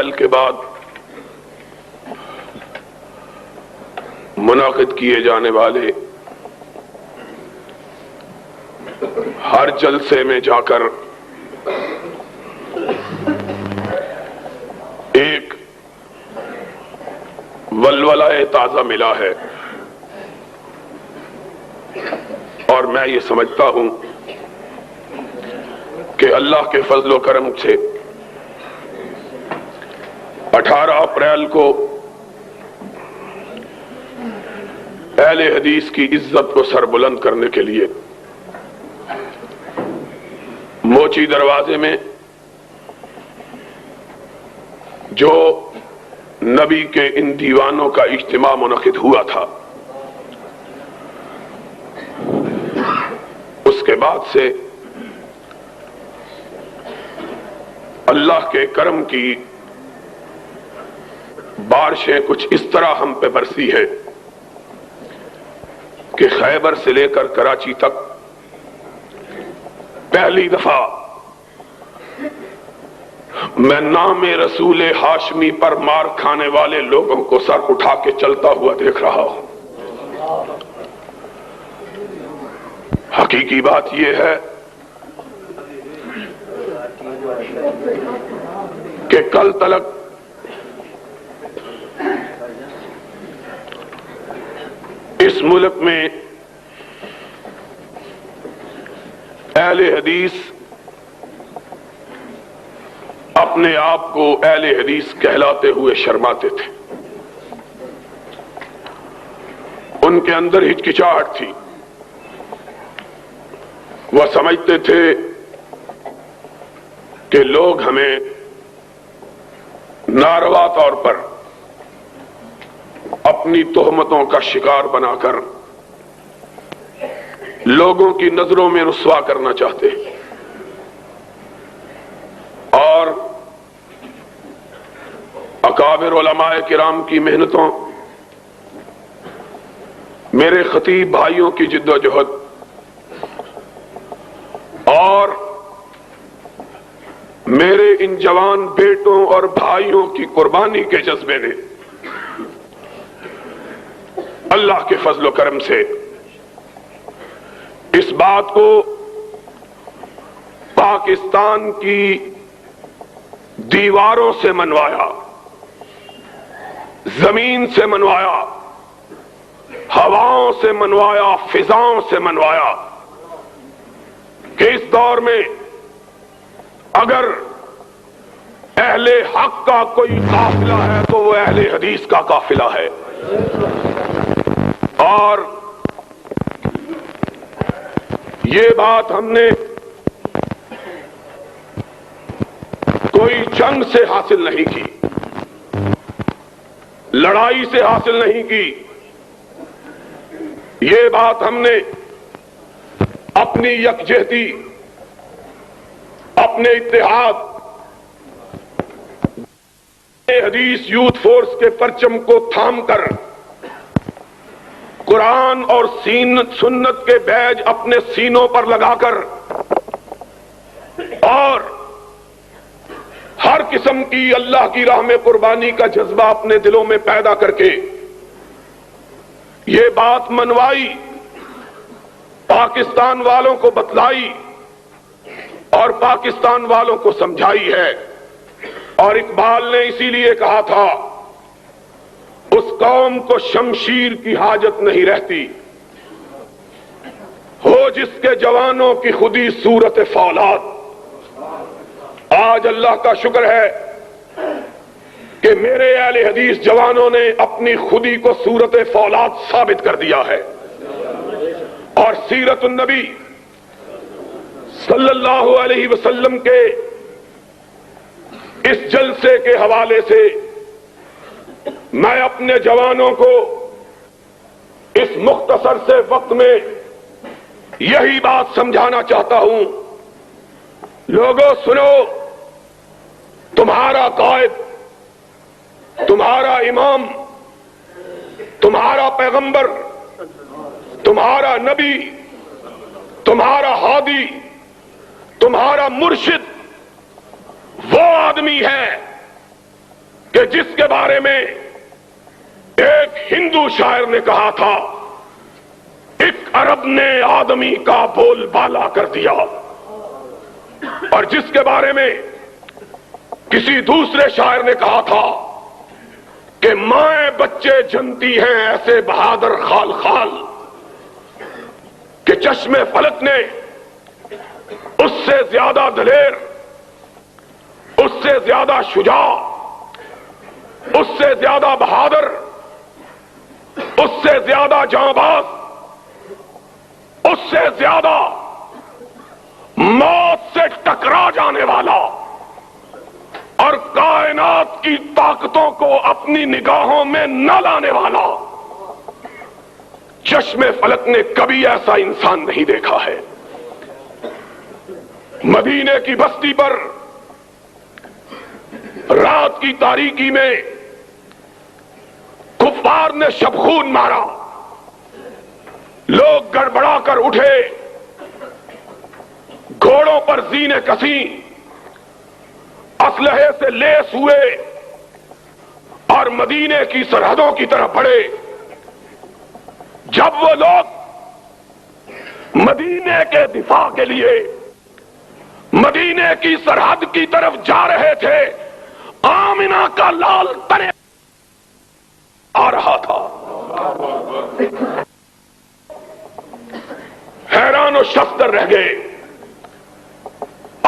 April کے بعد منعقد کیے جانے والے ہر جلسے میں جا کر ایک ولولہ تازہ ملا ہے، اور میں یہ سمجھتا ہوں کہ اللہ کے فضل و کرم سے 18 اپریل کو اہل حدیث کی عزت کو سربلند کرنے کے لیے موچی دروازے میں جو نبی کے ان دیوانوں کا اجتماع منعقد ہوا تھا، اس کے بعد سے اللہ کے کرم کی بارشیں کچھ اس طرح ہم پہ برسی ہے کہ خیبر سے لے کر کراچی تک پہلی دفعہ میں نام رسول ہاشمی پر مار کھانے والے لوگوں کو سر اٹھا کے چلتا ہوا دیکھ رہا ہوں۔ حقیقی بات یہ ہے کہ کل تلک اس ملک میں اہل حدیث اپنے آپ کو اہل حدیث کہلاتے ہوئے شرماتے تھے، ان کے اندر ہچکچاہٹ تھی، وہ سمجھتے تھے کہ لوگ ہمیں ناروا طور پر اپنی تہمتوں کا شکار بنا کر لوگوں کی نظروں میں رسوا کرنا چاہتے ہیں، اور اکابر علماء کرام کی محنتوں، میرے خطیب بھائیوں کی جد و جہد اور میرے ان جوان بیٹوں اور بھائیوں کی قربانی کے جذبے نے اللہ کے فضل و کرم سے اس بات کو پاکستان کی دیواروں سے منوایا، زمین سے منوایا، ہواؤں سے منوایا، فضاؤں سے منوایا کہ اس دور میں اگر اہل حق کا کوئی قافلہ ہے تو وہ اہل حدیث کا قافلہ ہے۔ اور یہ بات ہم نے کوئی جنگ سے حاصل نہیں کی، لڑائی سے حاصل نہیں کی، یہ بات ہم نے اپنی یکجہتی، اپنے اتحاد، حدیث یوتھ فورس کے پرچم کو تھام کر قرآن اور سنت کے بیج اپنے سینوں پر لگا کر اور ہر قسم کی اللہ کی راہ میں قربانی کا جذبہ اپنے دلوں میں پیدا کر کے یہ بات منوائی، پاکستان والوں کو بتلائی اور پاکستان والوں کو سمجھائی ہے۔ اور اقبال نے اسی لیے کہا تھا، اس قوم کو شمشیر کی حاجت نہیں رہتی، ہو جس کے جوانوں کی خودی صورت فولاد۔ آج اللہ کا شکر ہے کہ میرے اہل حدیث جوانوں نے اپنی خودی کو صورت فولاد ثابت کر دیا ہے، اور سیرت النبی صلی اللہ علیہ وسلم کے اس جلسے کے حوالے سے میں اپنے جوانوں کو اس مختصر سے وقت میں یہی بات سمجھانا چاہتا ہوں، لوگوں سنو، تمہارا قائد، تمہارا امام، تمہارا پیغمبر، تمہارا نبی، تمہارا ہادی، تمہارا مرشد وہ آدمی ہے کہ جس کے بارے میں ایک ہندو شاعر نے کہا تھا، ایک عرب نے آدمی کا بول بالا کر دیا، اور جس کے بارے میں کسی دوسرے شاعر نے کہا تھا کہ مائیں بچے جنتی ہیں ایسے بہادر خال خال، کہ چشم فلک نے اس سے زیادہ دلیر، اس سے زیادہ شجاع، اس سے زیادہ بہادر، اس سے زیادہ جانباز، اس سے زیادہ موت سے ٹکرا جانے والا اور کائنات کی طاقتوں کو اپنی نگاہوں میں نہ لانے والا چشم فلک نے کبھی ایسا انسان نہیں دیکھا ہے۔ مدینے کی بستی پر رات کی تاریکی میں کفار نے شبخون مارا، لوگ گڑبڑا کر اٹھے، گھوڑوں پر زینے کسیں، اسلحے سے لیس ہوئے اور مدینے کی سرحدوں کی طرف بڑھے۔ جب وہ لوگ مدینے کے دفاع کے لیے مدینے کی سرحد کی طرف جا رہے تھے، آمنہ کا لال تنے آ رہا تھا۔ حیران و شفتر رہ گئے،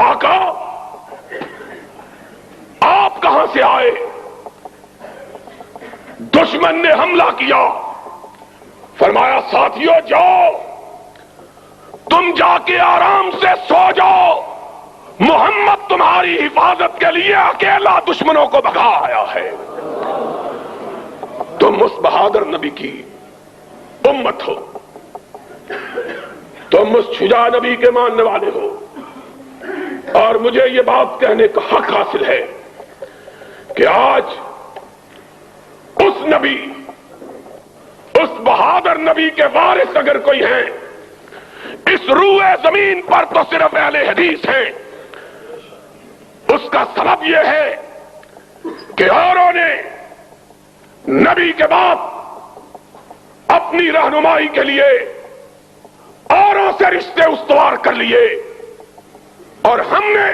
آقا آپ کہاں سے آئے؟ دشمن نے حملہ کیا۔ فرمایا ساتھیو جاؤ، تم جا کے آرام سے سو جاؤ، محمد تمہاری حفاظت کے لیے اکیلا دشمنوں کو بھگا آیا ہے۔ تم اس بہادر نبی کی امت ہو، تم اس شجاع نبی کے ماننے والے ہو، اور مجھے یہ بات کہنے کا حق حاصل ہے کہ آج اس نبی، اس بہادر نبی کے وارث اگر کوئی ہیں اس روئے زمین پر تو صرف اہل حدیث ہیں۔ اس کا سبب یہ ہے کہ اوروں نے نبی کے بعد اپنی رہنمائی کے لیے اوروں سے رشتے استوار کر لیے، اور ہم نے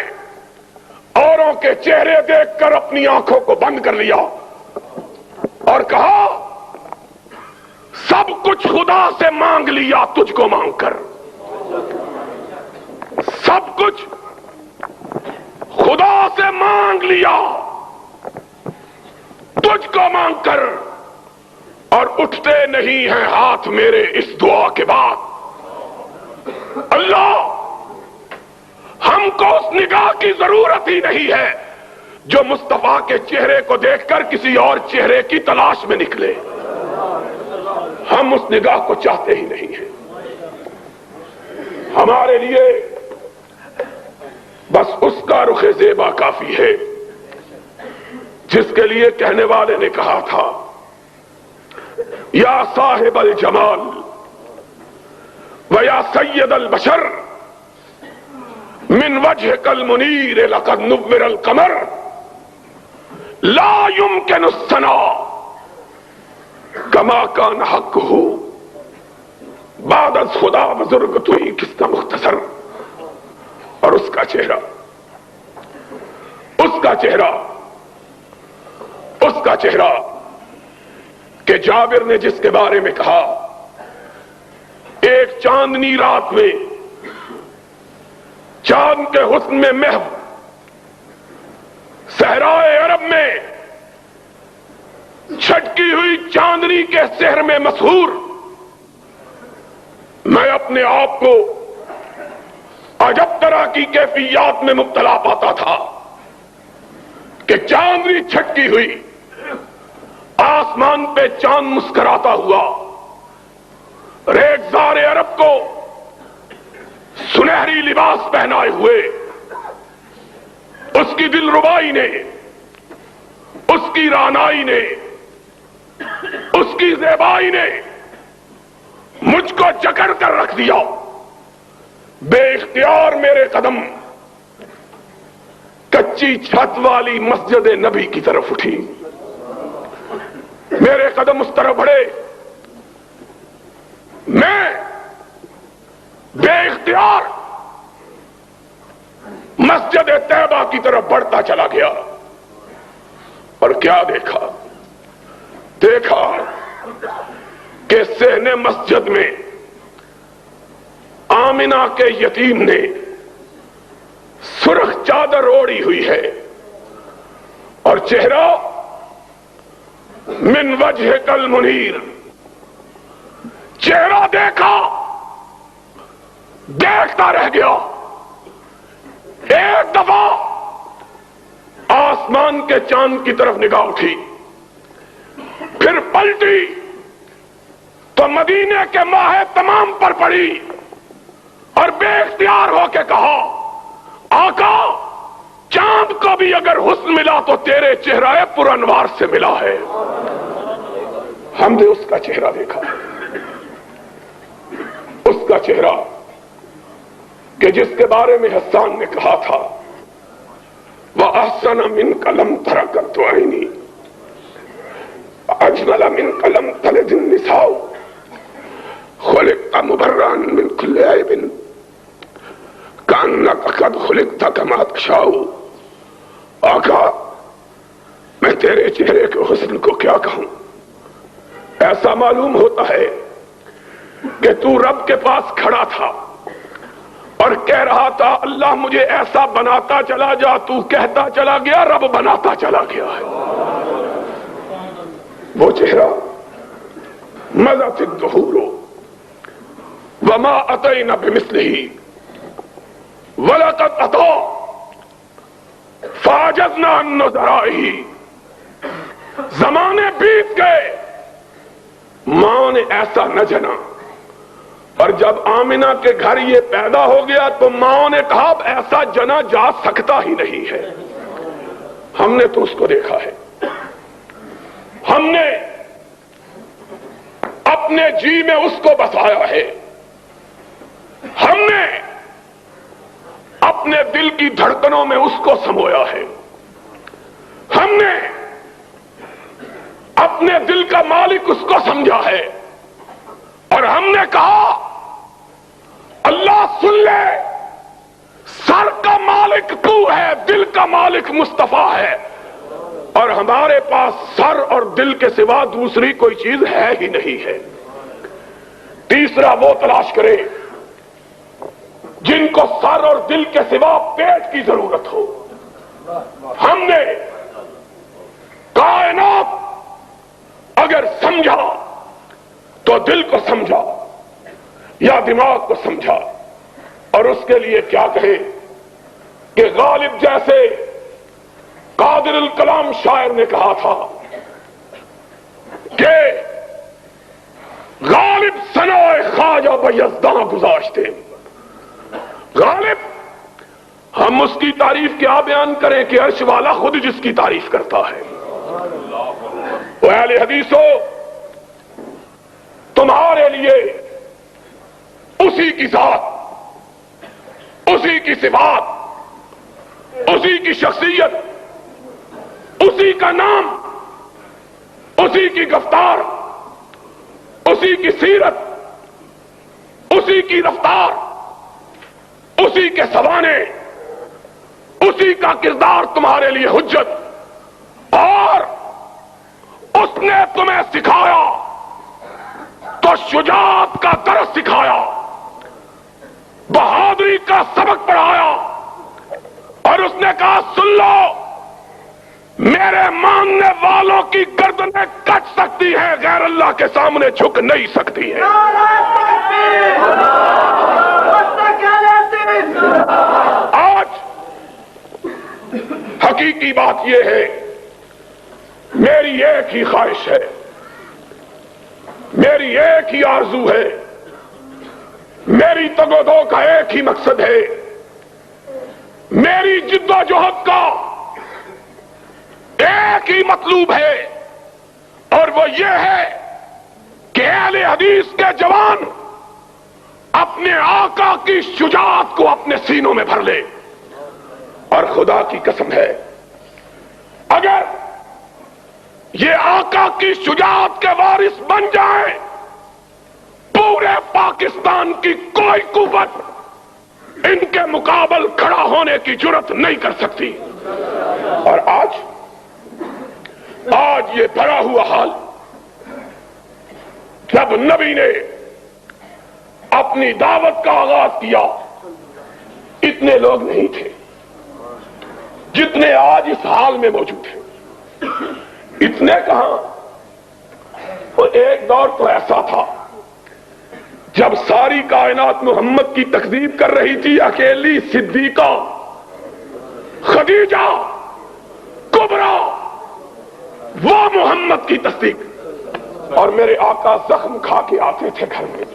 اوروں کے چہرے دیکھ کر اپنی آنکھوں کو بند کر لیا اور کہا سب کچھ خدا سے مانگ لیا تجھ کو مانگ کر، سب کچھ خدا سے مانگ لیا تجھ کو مانگ کر، اور اٹھتے نہیں ہیں ہاتھ میرے اس دعا کے بعد۔ اللہ ہم کو اس نگاہ کی ضرورت ہی نہیں ہے جو مصطفیٰ کے چہرے کو دیکھ کر کسی اور چہرے کی تلاش میں نکلے، ہم اس نگاہ کو چاہتے ہی نہیں ہیں۔ ہمارے لیے بس اس کا رخ زیبا کافی ہے جس کے لیے کہنے والے نے کہا تھا یا صاحب الجمال و یا سید البشر من وجهك المنیر لقد نور القمر لا يمكن الثناء كما كان حقه بعد از خدا بزرگ تو ہی کس مختصر۔ اور اس کا چہرہ، اس کا چہرہ، اس کا چہرہ کہ جابر نے جس کے بارے میں کہا ایک چاندنی رات میں چاند کے حسن میں محو صحرائے عرب میں چھٹکی ہوئی چاندنی کے سحر میں مسحور میں اپنے آپ کو عجب طرح کی کیفیات میں مبتلا پاتا تھا کہ چاندنی چھٹکی ہوئی، آسمان پہ چاند مسکراتا ہوا، ریگزار عرب کو سنہری لباس پہنائے ہوئے، اس کی دل ربائی نے، اس کی رانائی نے، اس کی زیبائی نے مجھ کو جکڑ کر رکھ دیا۔ بے اختیار میرے قدم کچی چھت والی مسجد نبی کی طرف اٹھی۔ میرے قدم اس طرف بڑھے، میں بے اختیار مسجد طیبہ کی طرف بڑھتا چلا گیا، اور کیا دیکھا کہ صحن مسجد میں آمنہ کے یتیم نے سرخ چادر اوڑھی ہوئی ہے، اور چہرہ من وجہ کل منیر، چہرہ دیکھتا رہ گیا۔ ایک دفعہ آسمان کے چاند کی طرف نگاہ اٹھی، پھر پلٹی تو مدینے کے ماہ تمام پر پڑی، اور بے اختیار ہو کے کہا، آقا چاند کو بھی اگر حسن ملا تو تیرے چہرہ پر انوار سے ملا ہے۔ ہم نے اس کا چہرہ دیکھا، اس کا چہرہ کہ جس کے بارے میں حسان نے کہا تھا، وَأَحْسَنَ مِنْكَ لَمْ تَرَ قَطُّ عَيْنِي أَجْمَلَ مِنْكَ لَمْ تَلِدِ النِّسَاءُ خُلِقْتَ مُبَرًّا مِنْ كُلِّ عَيْبٍ كَأَنَّكَ قَدْ خُلِقْتَ كَمَا تَشَاءُ۔ آقا میں تیرے چہرے کے حسن کو کیا کہوں، ایسا معلوم ہوتا ہے کہ تو رب کے پاس کھڑا تھا اور کہہ رہا تھا، اللہ مجھے ایسا بناتا چلا جا، تو کہتا چلا گیا، رب بناتا چلا گیا ہے۔ وہ چہرہ مَضَتِ الدُّهُورُ وَمَا أَتَيْنَا بِمِثْلِهِ وَلَقَدْ أَتَىٰ فَعَجَزْنَا عَن نُّظَرَائِهِ۔ زمانے بیت گئے، ماں نے ایسا نہ جنا، اور جب آمنہ کے گھر یہ پیدا ہو گیا تو ماں نے کہا اب ایسا جنا جا سکتا ہی نہیں ہے۔ ہم نے تو اس کو دیکھا ہے، ہم نے اپنے جی میں اس کو بسایا ہے، ہم نے اپنے دل کی دھڑکنوں میں اس کو سمویا ہے، ہم نے اپنے دل کا مالک اس کو سمجھا ہے، اور ہم نے کہا اللہ سن لے، سر کا مالک تو ہے، دل کا مالک مصطفیٰ ہے، اور ہمارے پاس سر اور دل کے سوا دوسری کوئی چیز ہے ہی نہیں ہے۔ تیسرا وہ تلاش کرے جن کو سر اور دل کے سوا پیٹ کی ضرورت ہو۔ ہم نے کائنات اگر سمجھا تو دل کو سمجھا یا دماغ کو سمجھا، اور اس کے لیے کیا کہے کہ غالب جیسے قادر الکلام شاعر نے کہا تھا کہ غالب ثنائے خواجہ بیزداں گذاشتے۔ غالب، ہم اس کی تعریف کیا بیان کریں کہ عرش والا خود جس کی تعریف کرتا ہے۔ وہ اہل حدیثو، تمہارے لیے اسی کی ذات، اسی کی صفات، اسی کی شخصیت، اسی کا نام، اسی کی گفتار، اسی کی سیرت، اسی کی رفتار، اسی کے سوانے، اسی کا کردار تمہارے لیے حجت، اور اس نے تمہیں سکھایا تو شجاعت کا درس سکھایا، بہادری کا سبق پڑھایا، اور اس نے کہا سن لو، میرے ماننے والوں کی گردنیں کٹ سکتی ہیں، غیر اللہ کے سامنے جھک نہیں سکتی ہیں۔ آج حقیقی بات یہ ہے، میری ایک ہی خواہش ہے، میری ایک ہی آرزو ہے، میری تگ و دو کا ایک ہی مقصد ہے، میری جد و جہد کا ایک ہی مطلوب ہے، اور وہ یہ ہے کہ اہل حدیث کے جوان اپنے آقا کی شجاعت کو اپنے سینوں میں بھر لے۔ اور خدا کی قسم ہے، اگر یہ آقا کی شجاعت کے وارث بن جائیں، پورے پاکستان کی کوئی قوت ان کے مقابل کھڑا ہونے کی جرات نہیں کر سکتی۔ اور آج یہ بھرا ہوا حال، جب نبی نے اپنی دعوت کا آغاز کیا اتنے لوگ نہیں تھے جتنے آج اس حال میں موجود ہیں۔ اتنے کہاں، اور ایک دور تو ایسا تھا جب ساری کائنات محمد کی تکذیب کر رہی تھی، اکیلی صدیقہ خدیجہ کبریٰ وہ محمد کی تصدیق، اور میرے آقا زخم کھا کے آتے تھے گھر میں،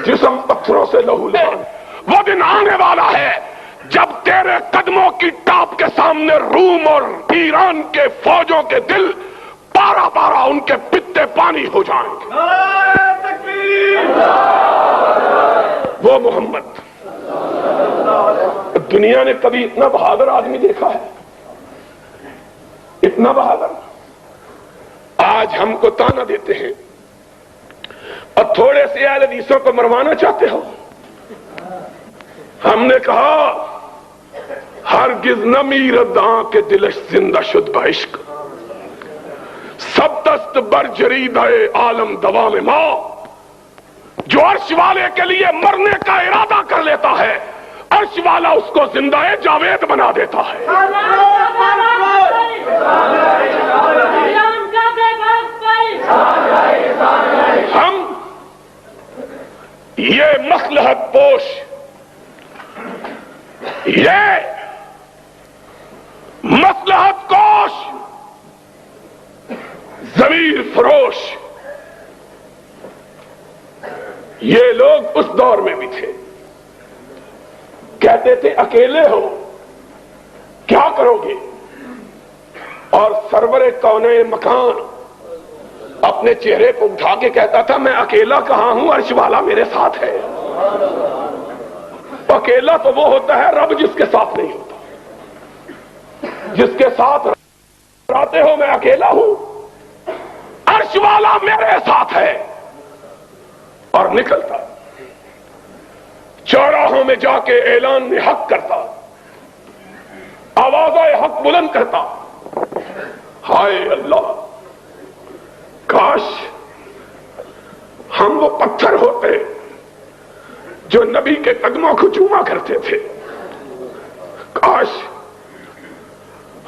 جسم پتھروں سے لہو لہان۔ وہ دن آنے والا ہے جب تیرے قدموں کی ٹاپ کے سامنے روم اور ایران کے فوجوں کے دل پارا پارا ان کے پتے پانی ہو جائیں گے۔ وہ محمد، دنیا نے کبھی اتنا بہادر آدمی دیکھا ہے؟ اتنا بہادر؟ آج ہم کو تانا دیتے ہیں اور تھوڑے سے اہل حدیثوں کو مروانا چاہتے ہو۔ ہم نے کہا ہرگز نہ میرد کے دلش زندہ شد بعشق، سب دست بر جرید عالم دوام ما۔ جو عرش والے کے لیے مرنے کا ارادہ کر لیتا ہے، عرش والا اس کو زندہ جاوید بنا دیتا ہے۔ ہم یہ مصلحت پوش، یہ مصلحت کوش، ضمیر فروش، یہ لوگ اس دور میں بھی تھے۔ کہتے تھے اکیلے ہو کیا کرو گے، اور سرور کونین مکان اپنے چہرے کو اٹھا کے کہتا تھا میں اکیلا کہاں ہوں، عرش والا میرے ساتھ ہے۔ اکیلا تو وہ ہوتا ہے رب جس کے ساتھ نہیں ہوتا، جس کے ساتھ رہتے ہو میں اکیلا ہوں، عرش والا میرے ساتھ ہے۔ اور نکلتا چوراہوں میں جا کے اعلان حق کرتا، آواز حق بلند کرتا۔ ہائے اللہ، کاش ہم وہ پتھر ہوتے جو نبی کے قدموں کو چوما کرتے تھے، کاش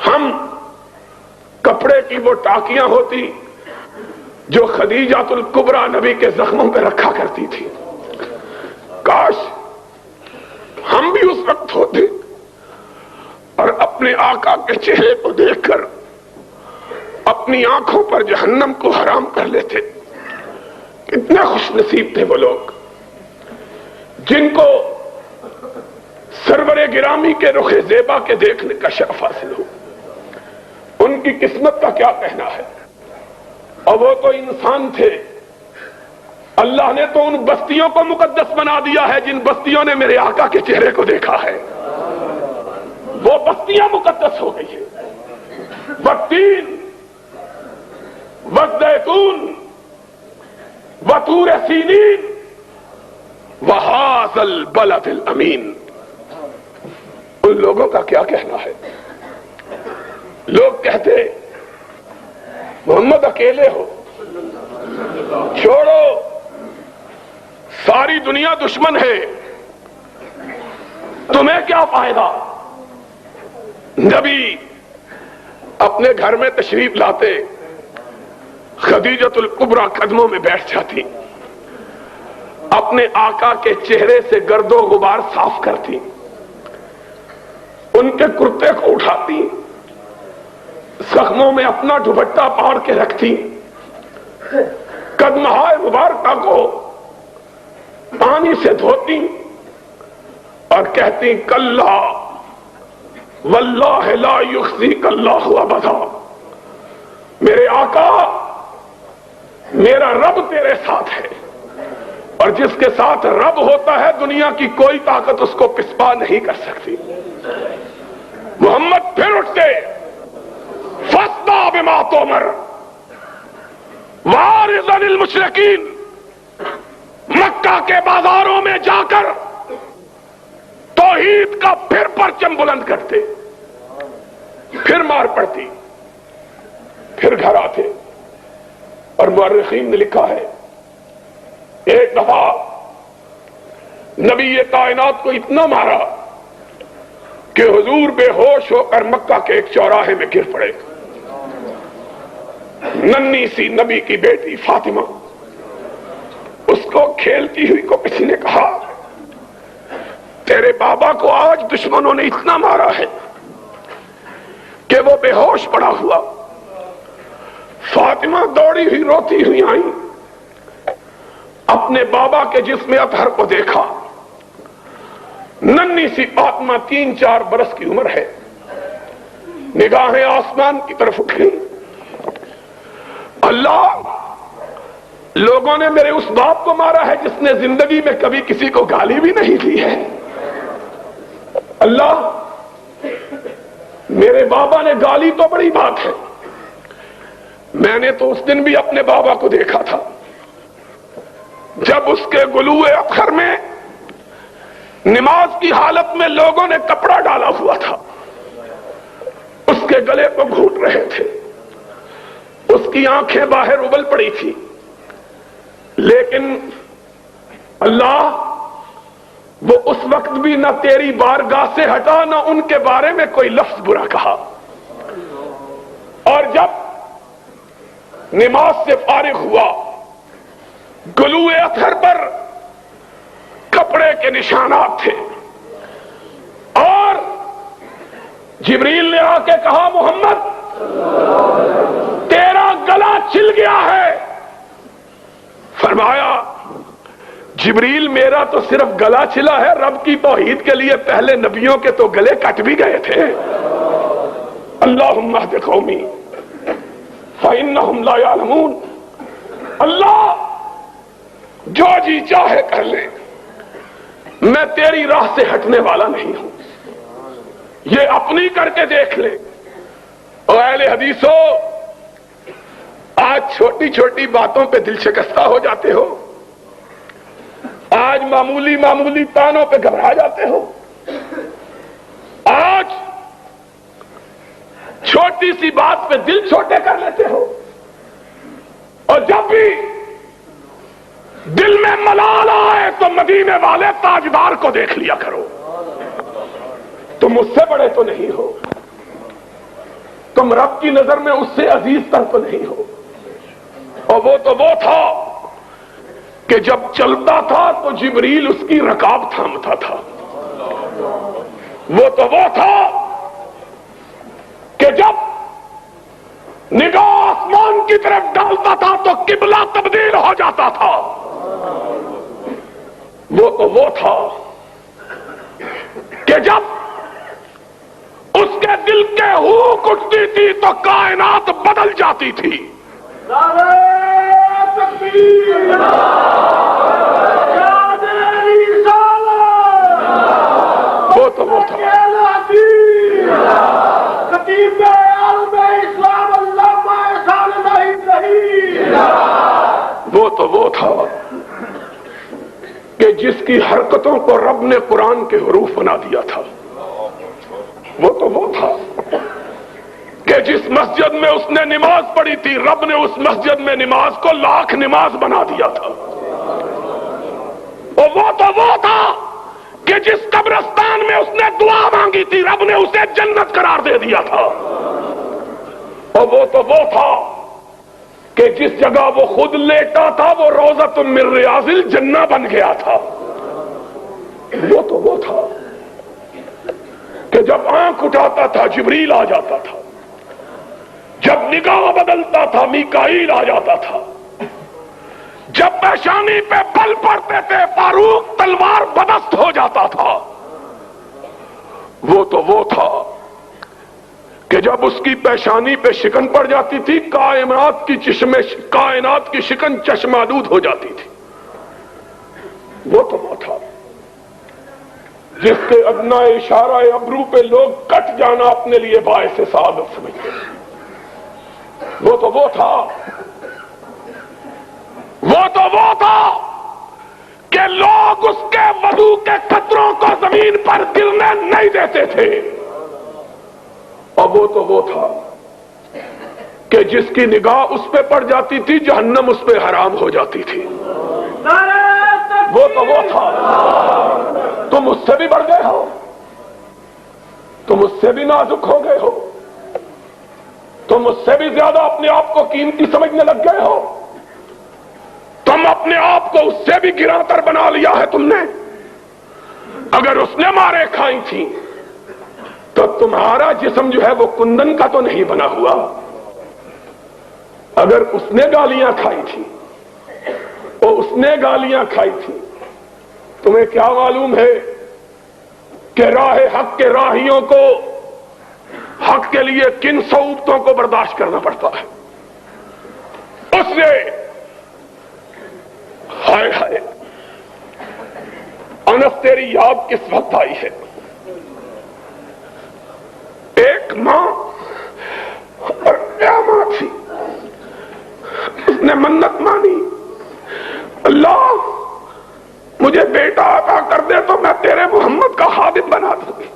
ہم کپڑے کی وہ ٹاکیاں ہوتی جو خدیجہ الکبریٰ نبی کے زخموں پہ رکھا کرتی تھی، کاش ہم بھی اس وقت ہوتے اور اپنے آقا کے چہرے کو دیکھ کر اپنی آنکھوں پر جہنم کو حرام کر لیتے۔ کتنے خوش نصیب تھے وہ لوگ جن کو سرور گرامی کے رخ زیبا کے دیکھنے کا شرف حاصل ہو۔ ان کی قسمت کا کیا کہنا ہے؟ اور وہ تو انسان تھے، اللہ نے تو ان بستیوں کو مقدس بنا دیا ہے جن بستیوں نے میرے آقا کے چہرے کو دیکھا ہے۔ وہ بستیاں مقدس ہو گئی ہیں۔ والتین والزیتون وطور سینین وہذا البلد الامین۔ ان لوگوں کا کیا کہنا ہے؟ لوگ کہتے محمد اکیلے ہو، چھوڑو ساری دنیا دشمن ہے، تمہیں کیا فائدہ؟ نبی اپنے گھر میں تشریف لاتے، خدیجۃ الکبریٰ قدموں میں بیٹھ جاتی، اپنے آقا کے چہرے سے گرد و غبار صاف کرتی، ان کے کرتے کو اٹھاتی، زخموں میں اپنا دوپٹہ پاڑ کے رکھتی، قدمہائے مبارکہ کو پانی سے دھوتی اور کہتی کلا واللہ لا یخزیک اللہ ابدا۔ میرے آقا، میرا رب تیرے ساتھ ہے، اور جس کے ساتھ رب ہوتا ہے دنیا کی کوئی طاقت اس کو پسپا نہیں کر سکتی۔ محمد پھر اٹھتے، فَاسْتَغْفِرْ فاصدع بما تؤمر واعرض عن المشرکین، مکہ کے بازاروں میں جا کر توحید کا پھر پرچم بلند کرتے، پھر مار پڑتی، پھر گھر آتے۔ اور مورخین نے لکھا ہے ایک دفعہ نبی کائنات کو اتنا مارا کہ حضور بے ہوش ہو کر مکہ کے ایک چوراہے میں گر پڑے۔ ننھی سی نبی کی بیٹی فاطمہ، اس کو کھیلتی ہوئی کو کسی نے کہا تیرے بابا کو آج دشمنوں نے اتنا مارا ہے کہ وہ بے ہوش پڑا ہوا۔ فاطمہ دوڑی ہوئی روتی ہوئی آئی، اپنے بابا کے جسم اطہر کو دیکھا۔ ننھی سی فاطمہ 3-4 برس کی عمر ہے، نگاہیں آسمان کی طرف اٹھی۔ اللہ، لوگوں نے میرے اس باپ کو مارا ہے جس نے زندگی میں کبھی کسی کو گالی بھی نہیں دی ہے۔ اللہ، میرے بابا نے گالی تو بڑی بات ہے، میں نے تو اس دن بھی اپنے بابا کو دیکھا تھا جب اس کے گلوئے اطہر میں نماز کی حالت میں لوگوں نے کپڑا ڈالا ہوا تھا، اس کے گلے کو گھونٹ رہے تھے، اس کی آنکھیں باہر ابل پڑی تھی، لیکن اللہ، وہ اس وقت بھی نہ تیری بارگاہ سے ہٹا، نہ ان کے بارے میں کوئی لفظ برا کہا۔ اور جب نماز سے فارغ ہوا، گلوئے اطہر پر کپڑے کے نشانات تھے، اور جبریل نے آ کے کہا محمد تیرا گلا چھل گیا ہے۔ فرمایا جبریل میرا تو صرف گلا چھلا ہے، رب کی توحید کے لیے پہلے نبیوں کے تو گلے کٹ بھی گئے تھے۔ اللہم اہد قومی فإنہم لا یعلمون۔ اللہ، جو جی چاہے کر لے، میں تیری راہ سے ہٹنے والا نہیں ہوں، یہ اپنی کر کے دیکھ لے۔ اور اہل حدیثو، آج چھوٹی چھوٹی باتوں پہ دل شکستہ ہو جاتے ہو، آج معمولی معمولی تانوں پہ گھبرا جاتے ہو، آج چھوٹی سی بات پہ دل چھوٹے کر لیتے ہو، اور جب بھی دل میں ملال آئے تو مدینے والے تاجدار کو دیکھ لیا کرو۔ تم اس سے بڑے تو نہیں ہو، تم رب کی نظر میں اس سے عزیز تر تو نہیں ہو۔ اور وہ تو وہ تھا کہ جب چلتا تھا تو جبریل اس کی رکاب تھامتا تھا، وہ تو وہ تھا کہ جب نگاہ آسمان کی طرف ڈالتا تھا تو قبلہ تبدیل ہو جاتا تھا، وہ تو وہ تھا کہ جب اس کے دل کے ہوک اٹھتی تھی تو کائنات بدل جاتی تھی۔ وہ تو وہ تھا وہ تو وہ تھا کہ جس کی حرکتوں کو رب نے قرآن کے حروف بنا دیا تھا۔ وہ تو وہ تھا کہ جس مسجد میں اس نے نماز پڑھی تھی، رب نے اس مسجد میں نماز کو 1,00,000 نماز بنا دیا تھا۔ اور وہ تو وہ تھا کہ جس قبرستان میں اس نے دعا مانگی تھی، رب نے اسے جنت قرار دے دیا تھا۔ اور وہ تو وہ تھا کہ جس جگہ وہ خود لیٹا تھا وہ روضۃ من ریاض الجنہ بن گیا تھا۔ وہ تو وہ تھا کہ جب آنکھ اٹھاتا تھا جبریل آ جاتا تھا، جب نگاہ بدلتا تھا میکائیل آ جاتا تھا، جب پیشانی پہ بل پڑتے تھے فاروق تلوار بدست ہو جاتا تھا۔ وہ تو وہ تھا کہ جب اس کی پیشانی پہ شکن پڑ جاتی تھی کائنات کی شکن چشمالود ہو جاتی تھی۔ وہ تو وہ تھا جس کے ادنا اشارہ ابرو پہ لوگ کٹ جانا اپنے لیے باعث سعادت سمجھتے ہیں۔ وہ تو وہ تھا کہ لوگ اس کے وضو کے قطروں کو زمین پر گرنے نہیں دیتے تھے، اور وہ تھا کہ جس کی نگاہ اس پہ پڑ جاتی تھی جہنم اس پہ حرام ہو جاتی تھی۔ وہ تھا۔ تم اس سے بھی بڑھ گئے ہو، تم اس سے بھی نازک ہو گئے ہو، تم اس سے بھی زیادہ اپنے آپ کو قیمتی سمجھنے لگ گئے ہو، تم اپنے آپ کو اس سے بھی گراں تر بنا لیا ہے تم نے۔ اگر اس نے مارے کھائی تھی تو تمہارا جسم جو ہے وہ کندن کا تو نہیں بنا ہوا۔ اگر اس نے گالیاں کھائی تھی تمہیں کیا معلوم ہے کہ راہ حق کے راہیوں کو حق کے لیے کن صعوبتوں کو برداشت کرنا پڑتا ہے۔ اس نے ہائے انس تیری یاد کس وقت آئی ہے؟ ایک ماں اور کیا ماں تھی، اس نے منت مانی، اللہ مجھے بیٹا عطا کر دے تو میں تیرے محمد کا خادم بنا دوں گی۔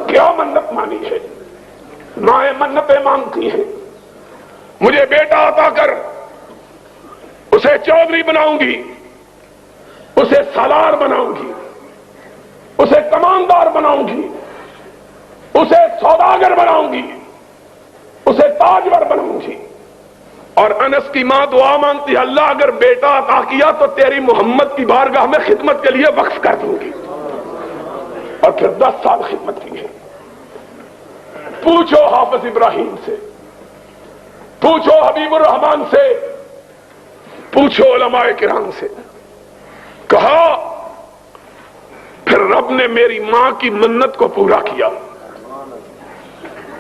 کیا منت مانی ہے؟ مائیں منتیں مانگتی ہیں، مجھے بیٹا عطا کر، اسے چودھری بناؤں گی، اسے سالار بناؤں گی، اسے کماندار بناؤں گی، اسے سوداگر بناؤں گی، اسے تاجور بناؤں گی۔ اور انس کی ماں دعا مانگتی ہے، اللہ اگر بیٹا عطا کیا تو تیری محمد کی بارگاہ میں خدمت کے لیے وقف کر دوں گی۔ اور پھر 10 سال خدمت کی ہے۔ پوچھو حافظ ابراہیم سے، پوچھو حبیب الرحمان سے، پوچھو علماء کرام سے، کہا پھر رب نے میری ماں کی منت کو پورا کیا۔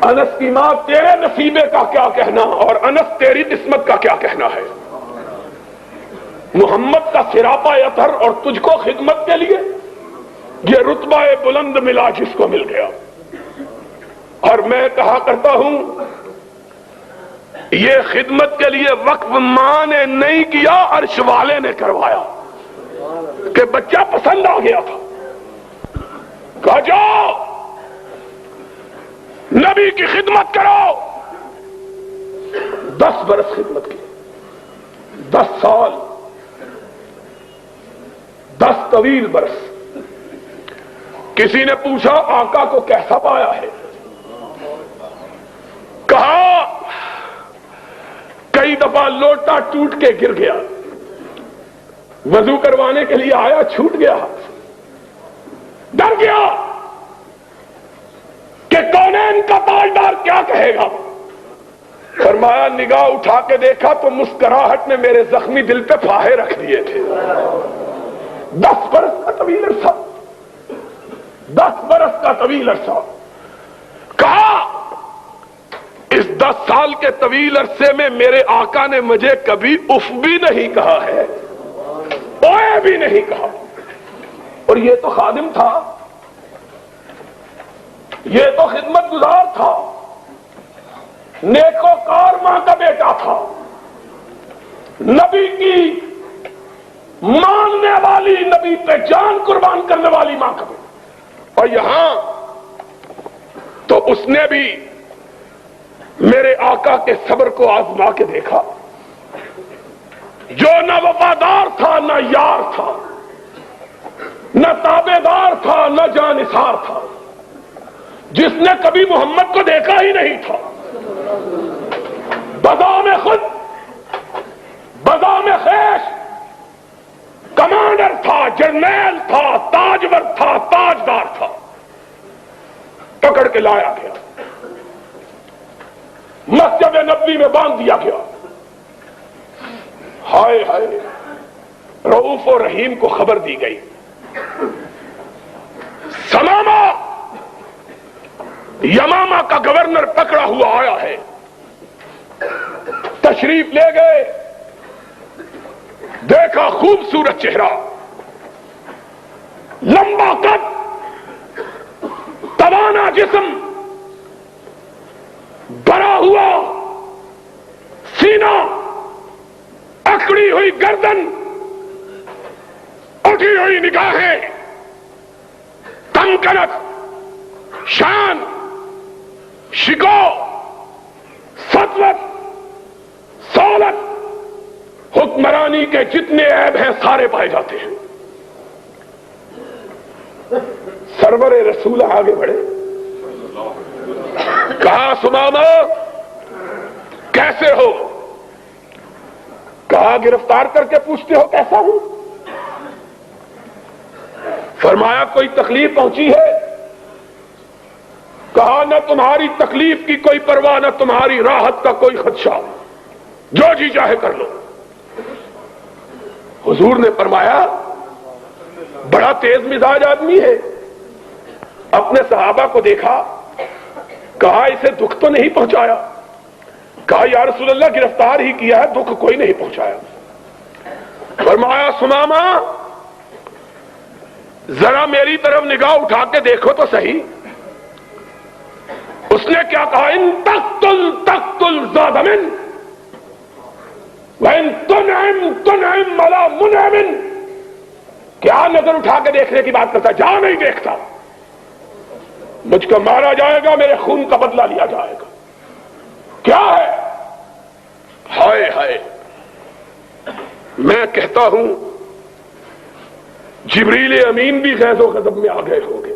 انس کی ماں تیرے نصیبے کا کیا کہنا، اور انس تیری قسمت کا کیا کہنا ہے؟ محمد کا سراپا اطہر اور تجھ کو خدمت کے لیے یہ رتبہ بلند ملا جس کو مل گیا۔ اور میں کہا کرتا ہوں یہ خدمت کے لیے وقف ماں نے نہیں کیا، عرش والے نے کروایا کہ بچہ پسند آ گیا تھا، کہا جاؤ نبی کی خدمت کرو۔ 10 برس خدمت کی، 10 سال، 10 طویل برس۔ کسی نے پوچھا آقا کو کیسا پایا ہے؟ کہا کئی دفعہ لوٹا ٹوٹ کے گر گیا، وضو کروانے کے لیے آیا چھوٹ گیا، ڈر گیا کہ کونین کا تاجدار کیا کہے گا۔ فرمایا نگاہ اٹھا کے دیکھا تو مسکراہٹ نے میرے زخمی دل پہ پھاہے رکھ دیے تھے۔ 10 برس کا طویل عرصہ، 10 برس کا طویل عرصہ۔ کہا اس 10 سال کے طویل عرصے میں میرے آقا نے مجھے کبھی اف بھی نہیں کہا ہے، اوئے بھی نہیں کہا۔ اور یہ تو خادم تھا، یہ تو خدمت گزار تھا، نیکوکار ماں کا بیٹا تھا، نبی کی ماننے والی، نبی پہ جان قربان کرنے والی ماں کا بیٹا۔ اور یہاں تو اس نے بھی میرے آقا کے صبر کو آزما کے دیکھا، جو نہ وفادار تھا نہ یار تھا، نہ تابع دار تھا نہ جانثار تھا، جس نے کبھی محمد کو دیکھا ہی نہیں تھا، بذام خود بذام خیش کمانڈر تھا، جرنیل تھا، تاجور تھا، تاجدار تھا، پکڑ کے لایا گیا، مسجد نبوی میں باندھ دیا گیا۔ ہائے ہائے، رؤوف و رحیم کو خبر دی گئی، سمامہ یمامہ کا گورنر پکڑا ہوا آیا ہے، تشریف لے گئے، دیکھا خوبصورت چہرہ، لمبا قد، توانا جسم، بھرا ہوا گردن، اٹھی ہوئی نگاہیں، کم کنت، شان، شکو، سطوت، سولت، حکمرانی کے جتنے عیب ہیں سارے پائے جاتے ہیں۔ سرور رسول آگے بڑھے، کہا سمامہ کیسے ہو؟ کہا گرفتار کر کے پوچھتے ہو کیسا ہوں؟ فرمایا کوئی تکلیف پہنچی ہے؟ کہا نہ تمہاری تکلیف کی کوئی پرواہ، نہ تمہاری راحت کا کوئی خدشہ، جو جی چاہے کر لو۔ حضور نے فرمایا بڑا تیز مزاج آدمی ہے۔ اپنے صحابہ کو دیکھا، کہا اسے دکھ تو نہیں پہنچایا؟ کہا یا رسول اللہ گرفتار ہی کیا ہے، دکھ کوئی نہیں پہنچایا۔ فرمایا سمامہ ذرا میری طرف نگاہ اٹھا کے دیکھو تو صحیح۔ اس نے کیا کہا؟ ان تقتل تقتل ذا دمن وَإِن تُنْعِمْ تُنْعِمْ عَلَى مُنْعِمٍ۔ کیا نظر اٹھا کے دیکھنے کی بات کرتا؟ جا نہیں دیکھتا، مجھ کو مارا جائے گا، میرے خون کا بدلہ لیا جائے گا۔ کیا ہے؟ ہائے ہائے، میں کہتا ہوں جبریل امین بھی غیظ و غضب میں آ گئے ہوں گے۔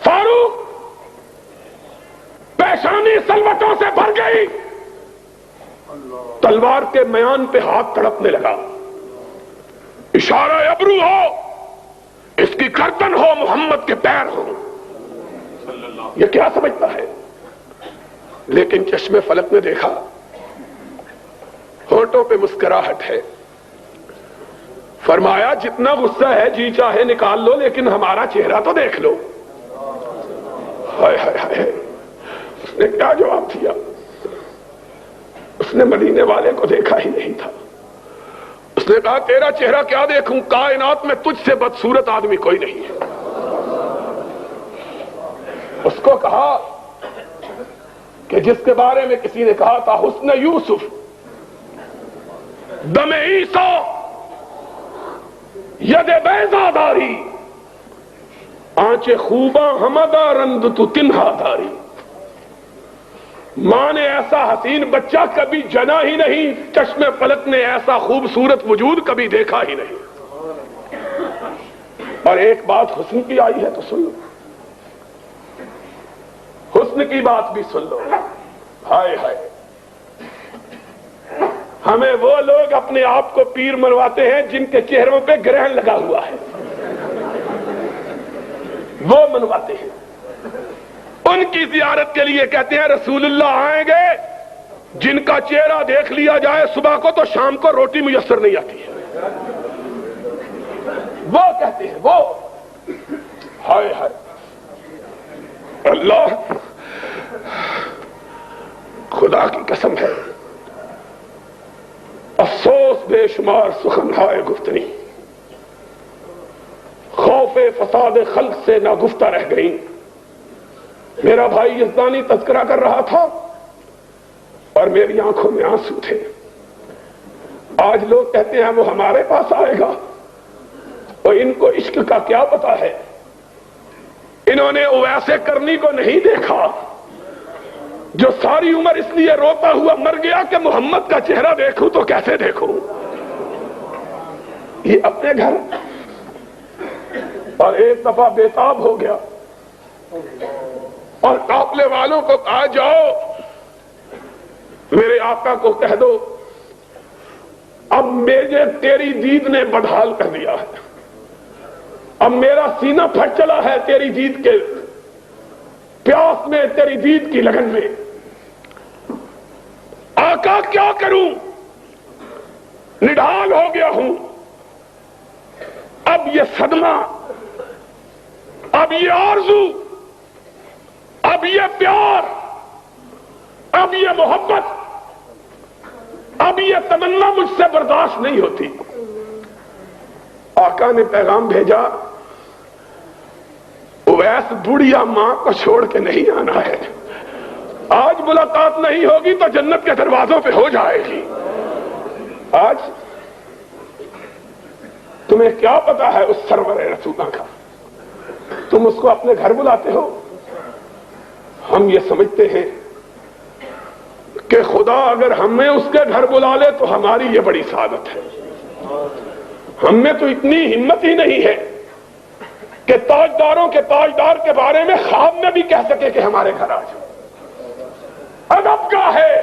فاروق پیشانی سلوٹوں سے بھر گئی، تلوار کے میان پہ ہاتھ تڑپنے لگا۔ اشارہ ابرو ہو، اس کی گردن ہو، محمد کے پیر ہو۔ یہ کیا سمجھتا ہے؟ لیکن چشم فلک نے دیکھا، ہونٹوں پہ مسکراہٹ ہے۔ فرمایا جتنا غصہ ہے جی چاہے نکال لو، لیکن ہمارا چہرہ تو دیکھ لو۔ ہائے ہائے ہائے، اس نے کیا جواب دیا؟ اس نے مدینے والے کو دیکھا ہی نہیں تھا۔ اس نے کہا تیرا چہرہ کیا دیکھوں، کائنات میں تجھ سے بدصورت آدمی کوئی نہیں ہے۔ اس کو کہا کہ جس کے بارے میں کسی نے کہا تھا حسن یوسف دم عیسیٰ ید بیضا داری، آنچ خوباں ہمدا رند تو تنہا داری۔ ماں نے ایسا حسین بچہ کبھی جنا ہی نہیں، چشم فلک نے ایسا خوبصورت وجود کبھی دیکھا ہی نہیں۔ اور ایک بات حسن کی آئی ہے تو سن لو، حسن کی بات بھی سن لو۔ ہائے ہائے، ہمیں وہ لوگ اپنے آپ کو پیر منواتے ہیں جن کے چہروں پہ گرہن لگا ہوا ہے، وہ منواتے ہیں۔ ان کی زیارت کے لیے کہتے ہیں رسول اللہ آئیں گے، جن کا چہرہ دیکھ لیا جائے صبح کو تو شام کو روٹی میسر نہیں آتی ہے، وہ کہتے ہیں وہ۔ ہائے ہائے، اللہ خدا کی قسم ہے، افسوس بے شمار سخن ہائے گفتنی، خوف فساد خلق سے نہ گفتہ رہ گئی۔ میرا بھائی یزدانی تذکرہ کر رہا تھا اور میری آنکھوں میں آنسو تھے۔ آج لوگ کہتے ہیں وہ ہمارے پاس آئے گا، اور ان کو عشق کا کیا پتا ہے؟ انہوں نے ویسے کرنی کو نہیں دیکھا جو ساری عمر اس لیے روتا ہوا مر گیا کہ محمد کا چہرہ دیکھوں تو کیسے دیکھوں۔ یہ اپنے گھر اور ایک دفعہ بےتاب ہو گیا اور قافلے والوں کو کہا جاؤ میرے آقا کو کہہ دو اب مجھے تیری دید نے بدحال کر دیا ہے، اب میرا سینہ پھٹ چلا ہے تیری دید کے پیاس میں، تیری دید کی لگن میں۔ آقا کیا کروں، نڈھال ہو گیا ہوں، اب یہ صدمہ، اب یہ آرزو، اب یہ پیار، اب یہ محبت، اب یہ تمنا مجھ سے برداشت نہیں ہوتی۔ آقا نے پیغام بھیجا اویس بڑھیا ماں کو چھوڑ کے نہیں آنا ہے، آج ملاقات نہیں ہوگی تو جنت کے دروازوں پہ ہو جائے گی۔ آج تمہیں کیا پتا ہے اس سرور رسولہ کا؟ تم اس کو اپنے گھر بلاتے ہو۔ ہم یہ سمجھتے ہیں کہ خدا اگر ہمیں اس کے گھر بلا لے تو ہماری یہ بڑی سعادت ہے۔ ہم میں تو اتنی ہمت ہی نہیں ہے کہ تاجداروں کے تاجدار کے بارے میں خواب میں بھی کہہ سکے کہ ہمارے گھر آ جاؤ۔ ادب کیا ہے؟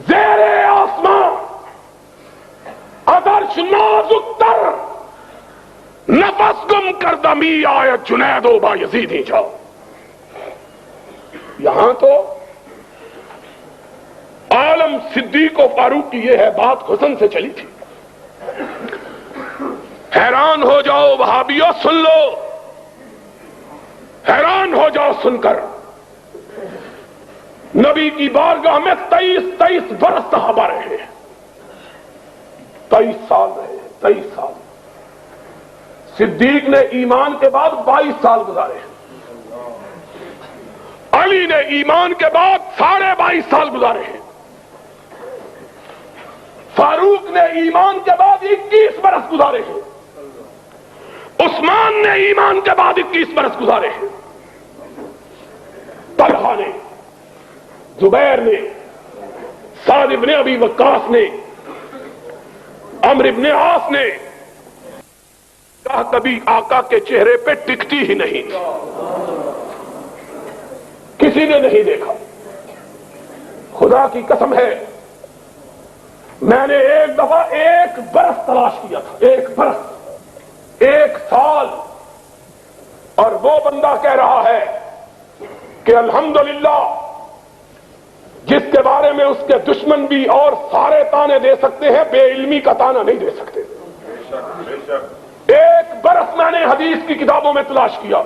زیر آسمان ادرش نازک تر نفس گم کردمی آیت جنید و با یزیدی جاؤ۔ یہاں تو عالم صدیق و فاروق کی یہ ہے بات حسن سے چلی تھی۔ حیران ہو جاؤ وہابیو سن لو، حیران ہو جاؤ سن کر، نبی کی بارگاہ میں 23 برس صحابہ رہے، 23 سال رہے، 23 سال۔ صدیق نے ایمان کے بعد 22 سال گزارے، علی نے ایمان کے بعد 22.5 سال گزارے ہیں، فاروق نے ایمان کے بعد 21 برس گزارے ہیں، عثمان نے ایمان کے بعد 21 برس گزارے ہیں، طلحہ نے، زبیر نے، سعد ابن ابی وقاص نے، عمرو ابن عاص نے کبھی آقا کے چہرے پہ ٹکتی ہی نہیں، کسی نے نہیں دیکھا۔ خدا کی قسم ہے میں نے ایک دفعہ 1 برس تلاش کیا تھا، 1 برس، 1 سال، اور وہ بندہ کہہ رہا ہے کہ الحمدللہ جس کے بارے میں اس کے دشمن بھی اور سارے تانے دے سکتے ہیں، بے علمی کا تانا نہیں دے سکتے۔ 1 برس میں نے حدیث کی کتابوں میں تلاش کیا،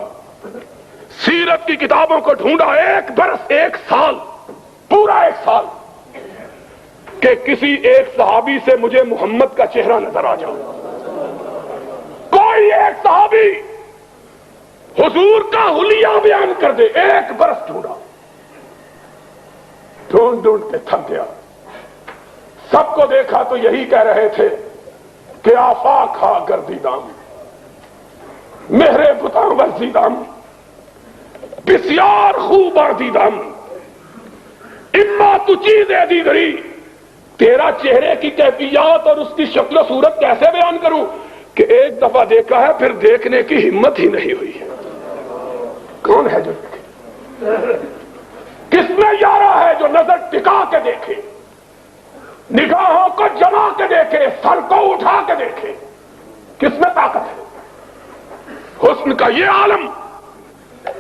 سیرت کی کتابوں کو ڈھونڈا، 1 برس، 1 سال، پورا 1 سال، کہ کسی ایک صحابی سے مجھے محمد کا چہرہ نظر آ جائے، کوئی ایک صحابی حضور کا حلیہ بیان کر دے۔ 1 برس ڈھونڈا، ڈھونڈ ڈھونڈ کے تھک گیا۔ سب کو دیکھا تو یہی کہہ رہے تھے کہ آفاق کھا گردی دام، مہرے بتاں ورزی دام، بسیار خوب آردی دام، اما تو چیزیں دی گری۔ تیرا چہرے کی کیفیات اور اس کی شکل و صورت کیسے بیان کروں کہ 1 دفعہ دیکھا ہے پھر دیکھنے کی ہمت ہی نہیں ہوئی ہے۔ کون ہے جو دیکھے؟ کس میں یارہ ہے جو نظر ٹکا کے دیکھے، نگاہوں کو جما کے دیکھے، سر کو اٹھا کے دیکھے؟ کس میں طاقت ہے؟ حسن کا یہ عالم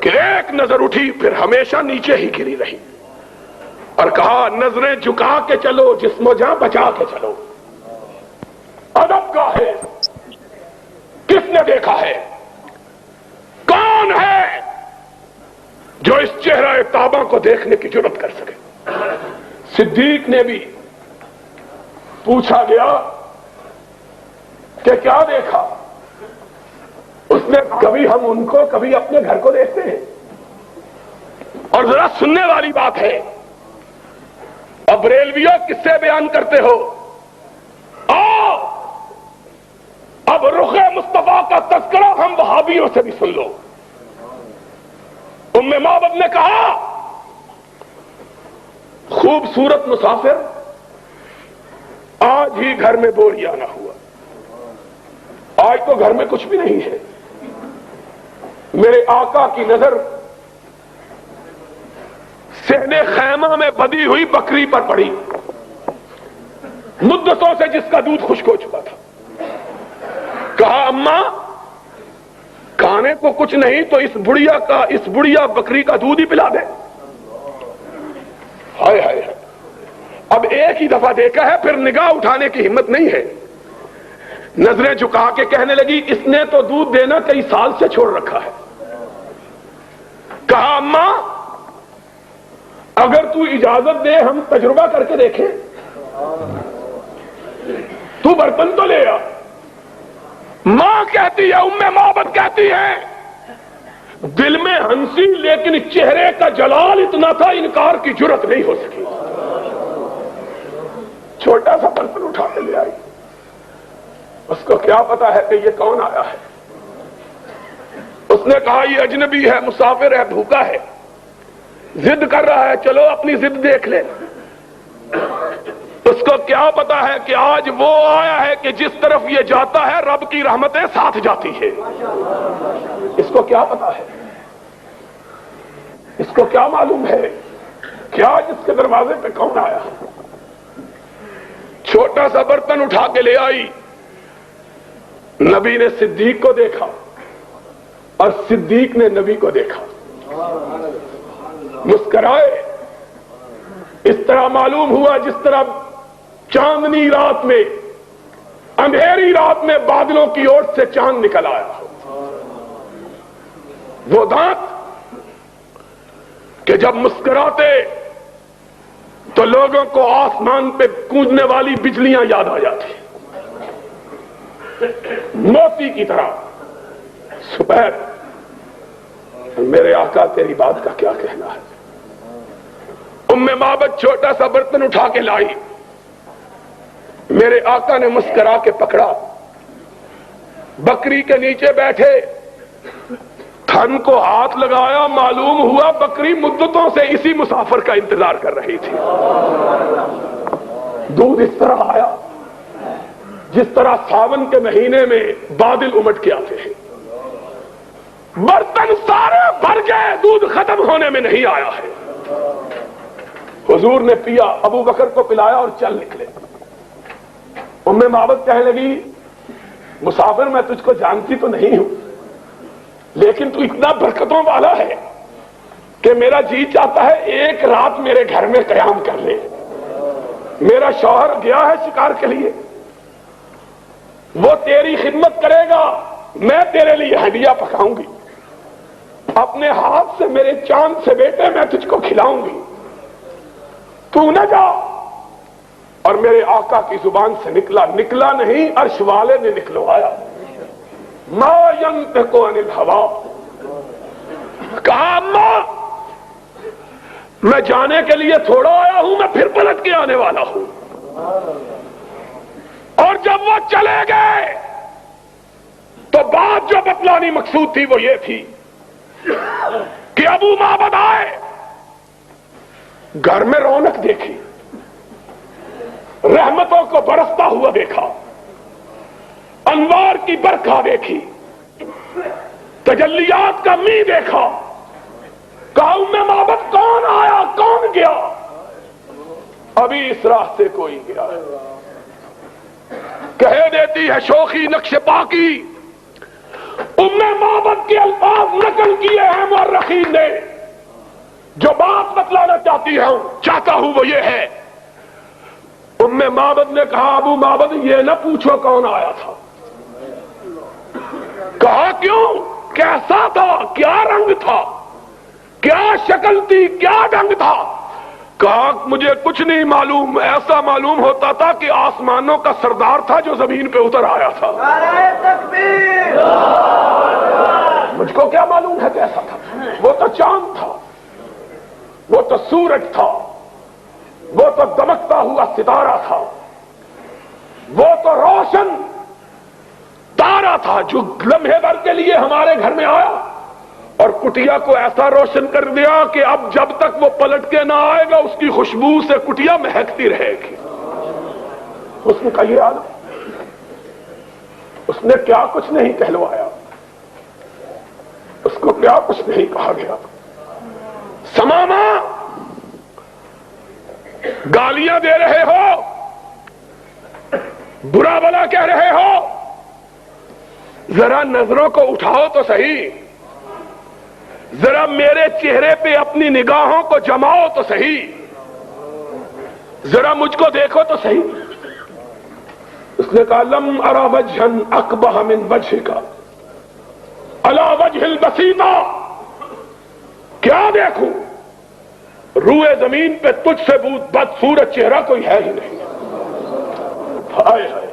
کہ 1 نظر اٹھی پھر ہمیشہ نیچے ہی گری رہی، اور کہا نظریں جھکا کے چلو، جسم و جاں بچا کے چلو۔ ادب کا ہے، کس نے دیکھا ہے؟ کون ہے جو اس چہرہ تابہ کو دیکھنے کی جرات کر سکے؟ صدیق نے بھی پوچھا گیا کہ کیا دیکھا؟ اس نے کبھی ہم ان کو کبھی اپنے گھر کو دیکھتے ہیں؟ اور ذرا سننے والی بات ہے، اب ریلویوں کس سے بیان کرتے ہو؟ آؤ اب رخ مصطفیٰ کا تذکرہ ہم وہابیوں سے بھی سن لو۔ ام معبد نے کہا خوبصورت مسافر آج ہی گھر میں بوریا نہ ہوا، آج تو گھر میں کچھ بھی نہیں ہے۔ میرے آقا کی نظر صحن خیمہ میں بدی ہوئی بکری پر پڑی، مدتوں سے جس کا دودھ خشک ہو چکا تھا۔ کہا اماں کھانے کو کچھ نہیں تو اس بڑھیا بکری کا دودھ ہی پلا دے۔ ہائے ہائے، اب 1 ہی دفعہ دیکھا ہے پھر نگاہ اٹھانے کی ہمت نہیں ہے۔ نظریں جھکا کے کہنے لگی اس نے تو دودھ دینا کئی سال سے چھوڑ رکھا ہے۔ کہا اماں اگر تو اجازت دے ہم تجربہ کر کے دیکھیں، تو برتن تو لے آ۔ ماں کہتی ہے، ام معبد کہتی ہے، دل میں ہنسی لیکن چہرے کا جلال اتنا تھا انکار کی جرت نہیں ہو سکی۔ چھوٹا سا برتن اٹھا کے لے آئی. اس کو کیا پتا ہے کہ یہ کون آیا ہے. اس نے کہا یہ اجنبی ہے، مسافر ہے، بھوکا ہے، ضد کر رہا ہے، چلو اپنی ضد دیکھ لے. اس کو کیا پتا ہے کہ آج وہ آیا ہے کہ جس طرف یہ جاتا ہے رب کی رحمتیں ساتھ جاتی ہے. اس کو کیا پتا ہے، اس کو کیا معلوم ہے کہ آج اس کے دروازے پہ کون آیا. چھوٹا سا برتن اٹھا کے لے آئی. نبی نے صدیق کو دیکھا اور صدیق نے نبی کو دیکھا، مسکرائے. اس طرح معلوم ہوا جس طرح چاندنی رات میں، اندھیری رات میں بادلوں کی اوٹ سے چاند نکل آیا. وہ دانت کہ جب مسکراتے تو لوگوں کو آسمان پہ گونجنے والی بجلیاں یاد آ جاتی، موتی کی طرح سپید. میرے آقا تیری بات کا کیا کہنا ہے. ام معبد چھوٹا سا برتن اٹھا کے لائی. میرے آقا نے مسکرا کے پکڑا، بکری کے نیچے بیٹھے، تھن کو ہاتھ لگایا. معلوم ہوا بکری مدتوں سے اسی مسافر کا انتظار کر رہی تھی. دودھ اس طرح آیا جس طرح ساون کے مہینے میں بادل امٹ کے آتے ہیں. برتن سارے بھر گئے، دودھ ختم ہونے میں نہیں آیا ہے. حضور نے پیا، ابو بکر کو پلایا اور چل نکلے. ام معبد کہنے لگی مسافر میں تجھ کو جانتی تو نہیں ہوں، لیکن تو اتنا برکتوں والا ہے کہ میرا جی چاہتا ہے ایک رات میرے گھر میں قیام کر لے. میرا شوہر گیا ہے شکار کے لیے، وہ تیری خدمت کرے گا، میں تیرے لیے ہدیہ پکاؤں گی، اپنے ہاتھ سے میرے چاند سے بیٹے میں تجھ کو کھلاؤں گی، تو نہ جا. اور میرے آقا کی زبان سے نکلا نہیں، عرش والے نے نکلوایا. ما ينطق عن الهوى. کہا اماں میں جانے کے لیے تھوڑا آیا ہوں، میں پھر پلٹ کے آنے والا ہوں. اور جب وہ چلے گئے تو بات جو بتلانی مقصود تھی وہ یہ تھی کہ ابو معبد آئے، گھر میں رونق دیکھی، رحمتوں کو برستا ہوا دیکھا، انوار کی برکھا دیکھی، تجلیات کا می دیکھا. کہا ام معبد کون آیا کون گیا؟ ابھی اس راستے کوئی گیا. کہہ دیتی ہے شوخی نقش پاکی. ام معبد کے الفاظ نقل کیے ہیں مورخین نے. جو بات بتلانا چاہتا ہوں وہ یہ ہے، ام معبد نے کہا ابو معبد یہ نہ پوچھو کون آیا تھا. کہا کیوں؟ کیسا تھا؟ کیا رنگ تھا؟ کیا شکل تھی؟ کیا ڈنگ تھا؟ کہا مجھے کچھ نہیں معلوم، ایسا معلوم ہوتا تھا کہ آسمانوں کا سردار تھا جو زمین پہ اتر آیا تھا. مجھ کو کیا معلوم ہے کیسا تھا. وہ تو چاند تھا، وہ تو سورج تھا، وہ تو دمکتا ہوا ستارہ تھا، وہ تو روشن تارا تھا جو لمحے بھر کے لیے ہمارے گھر میں آیا اور کٹیا کو ایسا روشن کر دیا کہ اب جب تک وہ پلٹ کے نہ آئے گا اس کی خوشبو سے کٹیا مہکتی رہے گی. حسن کا یہ عالم. اس نے کیا کچھ نہیں کہلوایا، اس کو کیا کچھ نہیں کہا گیا. سماما گالیاں دے رہے ہو، برا بلا کہہ رہے ہو، ذرا نظروں کو اٹھاؤ تو صحیح، ذرا میرے چہرے پہ اپنی نگاہوں کو جماؤ تو صحیح، ذرا مجھ کو دیکھو تو صحیح. اس نے کہا لم ارى وجها اقبح من وجهك على وجه البسيطة. کیا دیکھوں، روئے زمین پہ تجھ سے بدصورت چہرہ کوئی ہے ہی نہیں. ہائے ہائے.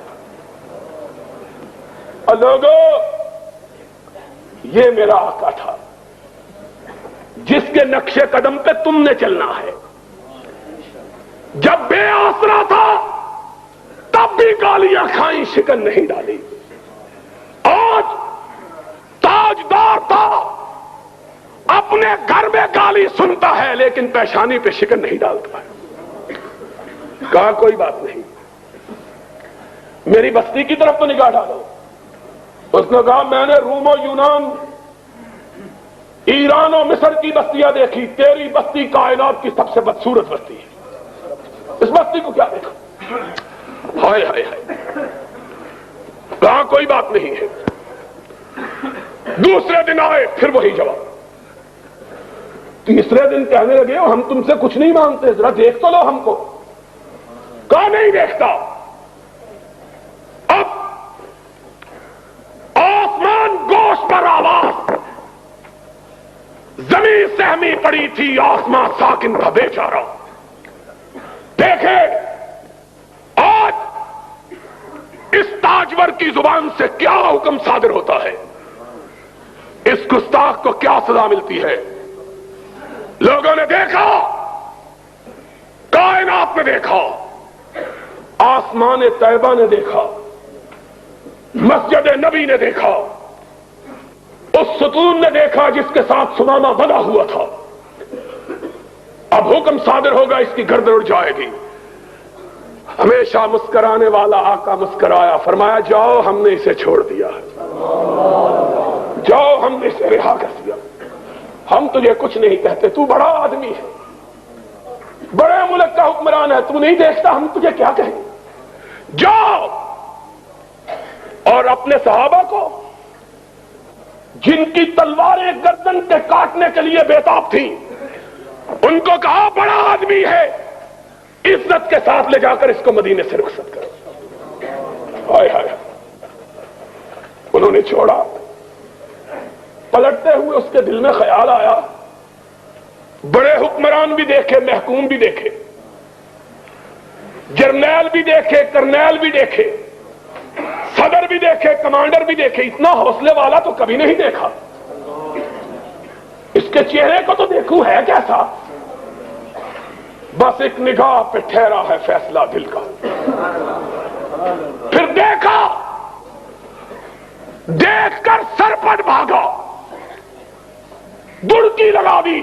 لوگو یہ میرا آقا تھا جس کے نقش قدم پہ تم نے چلنا ہے. جب بے آسرا تھا بھی گالیاں کھائیں شکن نہیں ڈالی. آج تاجدار تھا اپنے گھر میں گالی سنتا ہے لیکن پیشانی پہ شکن نہیں ڈالتا ہے. کہا کوئی بات نہیں, میری بستی کی طرف تو نگاہ ڈالو. اس نے کہا میں نے روم و یونان, ایران و مصر کی بستیاں دیکھی, تیری بستی کائنات کی سب سے بدصورت بستی ہے. اس بستی کو کیا دیکھا؟ ہائے ہائے ہائے. کہا کوئی بات نہیں ہے. دوسرے دن آئے پھر وہی جواب. تیسرے دن کہنے لگے ہم تم سے کچھ نہیں مانگتے, ذرا دیکھ تو لو ہم کو. کہا نہیں دیکھتا. اب آسمان گوش پر آواز, زمین سہمی پڑی تھی, آسمان ساکن تھا بیچارہ. دیکھے آج اس تاجور کی زبان سے کیا حکم صادر ہوتا ہے, اس گستاخ کو کیا سزا ملتی ہے. لوگوں نے دیکھا, کائنات نے دیکھا, آسمان طیبہ نے دیکھا, مسجد نبی نے دیکھا, اس ستون نے دیکھا جس کے ساتھ سمامہ بنا ہوا تھا. اب حکم صادر ہوگا, اس کی گردن اڑ جائے گی. ہمیشہ مسکرانے والا آقا مسکرایا, فرمایا جاؤ ہم نے اسے چھوڑ دیا, جاؤ ہم نے اسے رہا کر دیا. ہم تجھے کچھ نہیں کہتے, تو بڑا آدمی ہے, بڑے ملک کا حکمران ہے, تو نہیں دیکھتا ہم تجھے کیا کہیں. جاؤ اور اپنے صحابہ کو جن کی تلواریں گردن کے کاٹنے کے لیے بےتاب تھیں, ان کو کہا بڑا آدمی ہے, عزت کے ساتھ لے جا کر اس کو مدینے سے رخصت کرو. ہائے ہائے. انہوں نے چھوڑا. پلٹتے ہوئے اس کے دل میں خیال آیا, بڑے حکمران بھی دیکھے, محکوم بھی دیکھے, جرنیل بھی دیکھے, کرنیل بھی دیکھے, صدر بھی دیکھے, کمانڈر بھی دیکھے, اتنا حوصلے والا تو کبھی نہیں دیکھا. اس کے چہرے کو تو دیکھوں ہے کیسا. بس ایک نگاہ پہ ٹھہرا ہے فیصلہ دل کا. پھر دیکھا, دیکھ کر سر پٹ بھاگا, دڑکی لگا دی.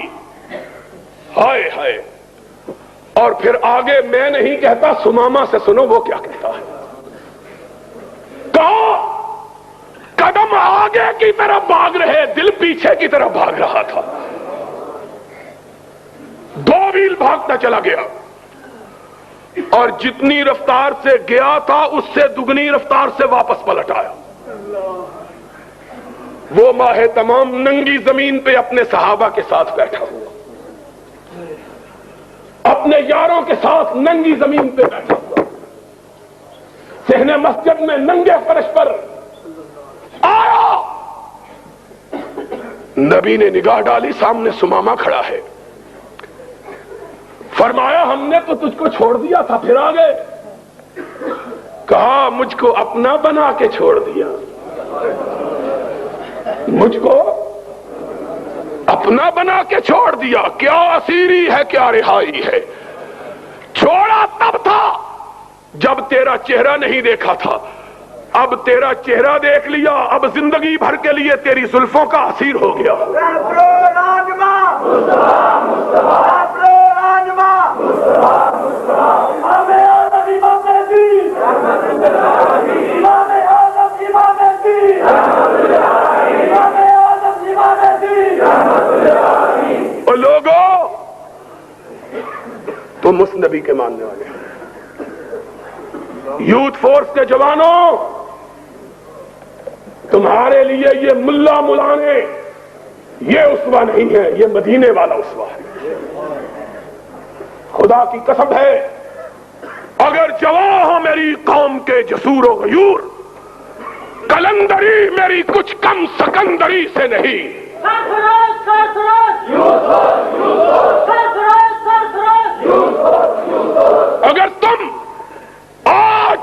ہائے ہائے. اور پھر آگے میں نہیں کہتا, سمامہ سے سنو وہ کیا کہتا ہے. کہا قدم آگے کی طرف بھاگ رہے, دل پیچھے کی طرف بھاگ رہا تھا. 2 میل بھاگتا چلا گیا, اور جتنی رفتار سے گیا تھا اس سے دگنی رفتار سے واپس پلٹ آیا. وہ ماہ تمام ننگی زمین پہ اپنے صحابہ کے ساتھ بیٹھا ہوا, اپنے یاروں کے ساتھ ننگی زمین پہ بیٹھا ہوا, صحن مسجد میں ننگے فرش پر آیا. نبی نے نگاہ ڈالی, سامنے سمامہ کھڑا ہے. فرمایا ہم نے تو تجھ کو چھوڑ دیا تھا, پھر آ گئے. کہا مجھ کو اپنا بنا کے چھوڑ دیا, مجھ کو اپنا بنا کے چھوڑ دیا. کیا اسیری ہے, کیا رہائی ہے. چھوڑا تب تھا جب تیرا چہرہ نہیں دیکھا تھا, اب تیرا چہرہ دیکھ لیا, اب زندگی بھر کے لیے تیری زلفوں کا اسیر ہو گیا. اور لوگوں, تم اس نبی کے ماننے والے ہیں. یوتھ فورس کے جوانوں, تمہارے لیے یہ ملا ملانے یہ اسوہ نہیں ہے, یہ مدینے والا اسوہ ہے. خدا کی قسم ہے, اگر جواں ہو میری قوم کے جسور و غیور, کلندری میری کچھ کم سکندری سے نہیں. اگر تم آج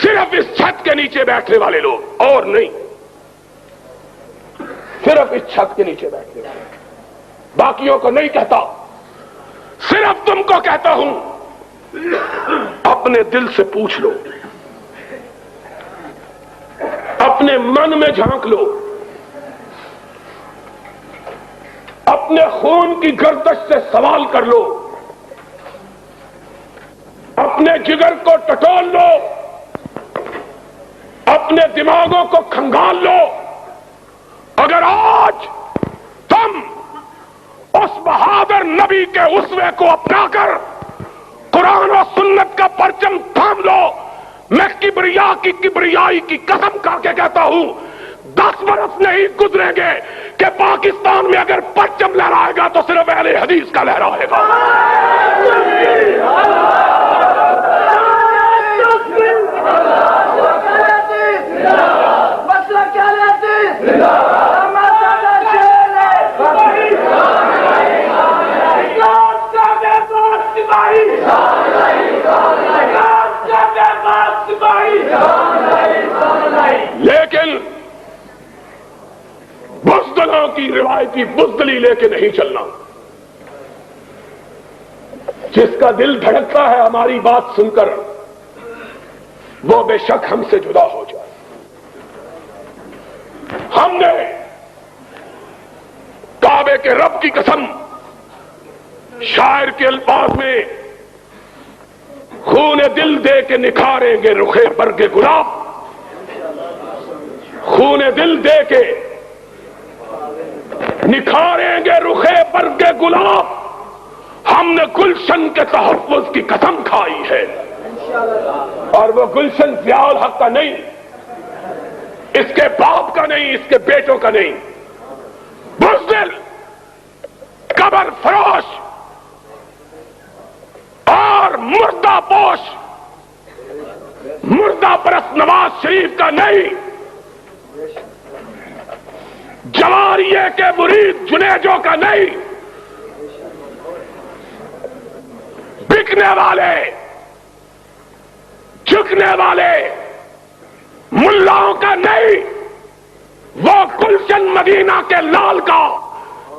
صرف اس چھت کے نیچے بیٹھنے والے لوگ, اور نہیں, صرف اس چھت کے نیچے بیٹھنے والے, باقیوں کو نہیں کہتا, صرف تم کو کہتا ہوں, اپنے دل سے پوچھ لو اپنے من میں جھانک لو، اپنے خون کی گردش سے سوال کر لو، اپنے جگر کو ٹٹول لو، اپنے دماغوں کو کھنگال لو۔ اگر آج تم اس بہادر نبی کے اسوے کو اپنا کر قرآن و سنت کا پرچم تھام لو، میں کبریائی کی قسم کھا کے کہتا ہوں 10 برس نہیں گزریں گے کہ پاکستان میں اگر پرچم لہرائے گا تو صرف اہل حدیث کا لہرائے گا۔ لیکن بزدلوں کی روایتی بزدلی لے کے نہیں چلنا۔ جس کا دل دھڑکتا ہے ہماری بات سن کر وہ بے شک ہم سے جدا ہو جائے۔ ہم نے کعبے کے رب کی قسم شاعر کے الفاظ میں خون دل دے کے نکھاریں گے رخے برگ گلاب، خون دل دے کے نکھاریں گے رخے برگ گلاب۔ ہم نے گلشن کے تحفظ کی قسم کھائی ہے، اور وہ گلشن ضیاء الحق کا نہیں، اس کے باپ کا نہیں، اس کے بیٹوں کا نہیں، بزدل قبر فروش اور مردہ پوش مردہ پرست نواز شریف کا نہیں، جواریے کے مرید جنیجوں کا نہیں، بکنے والے جھکنے والے ملاؤں کا نہیں، وہ گلشن مدینہ کے لال کا،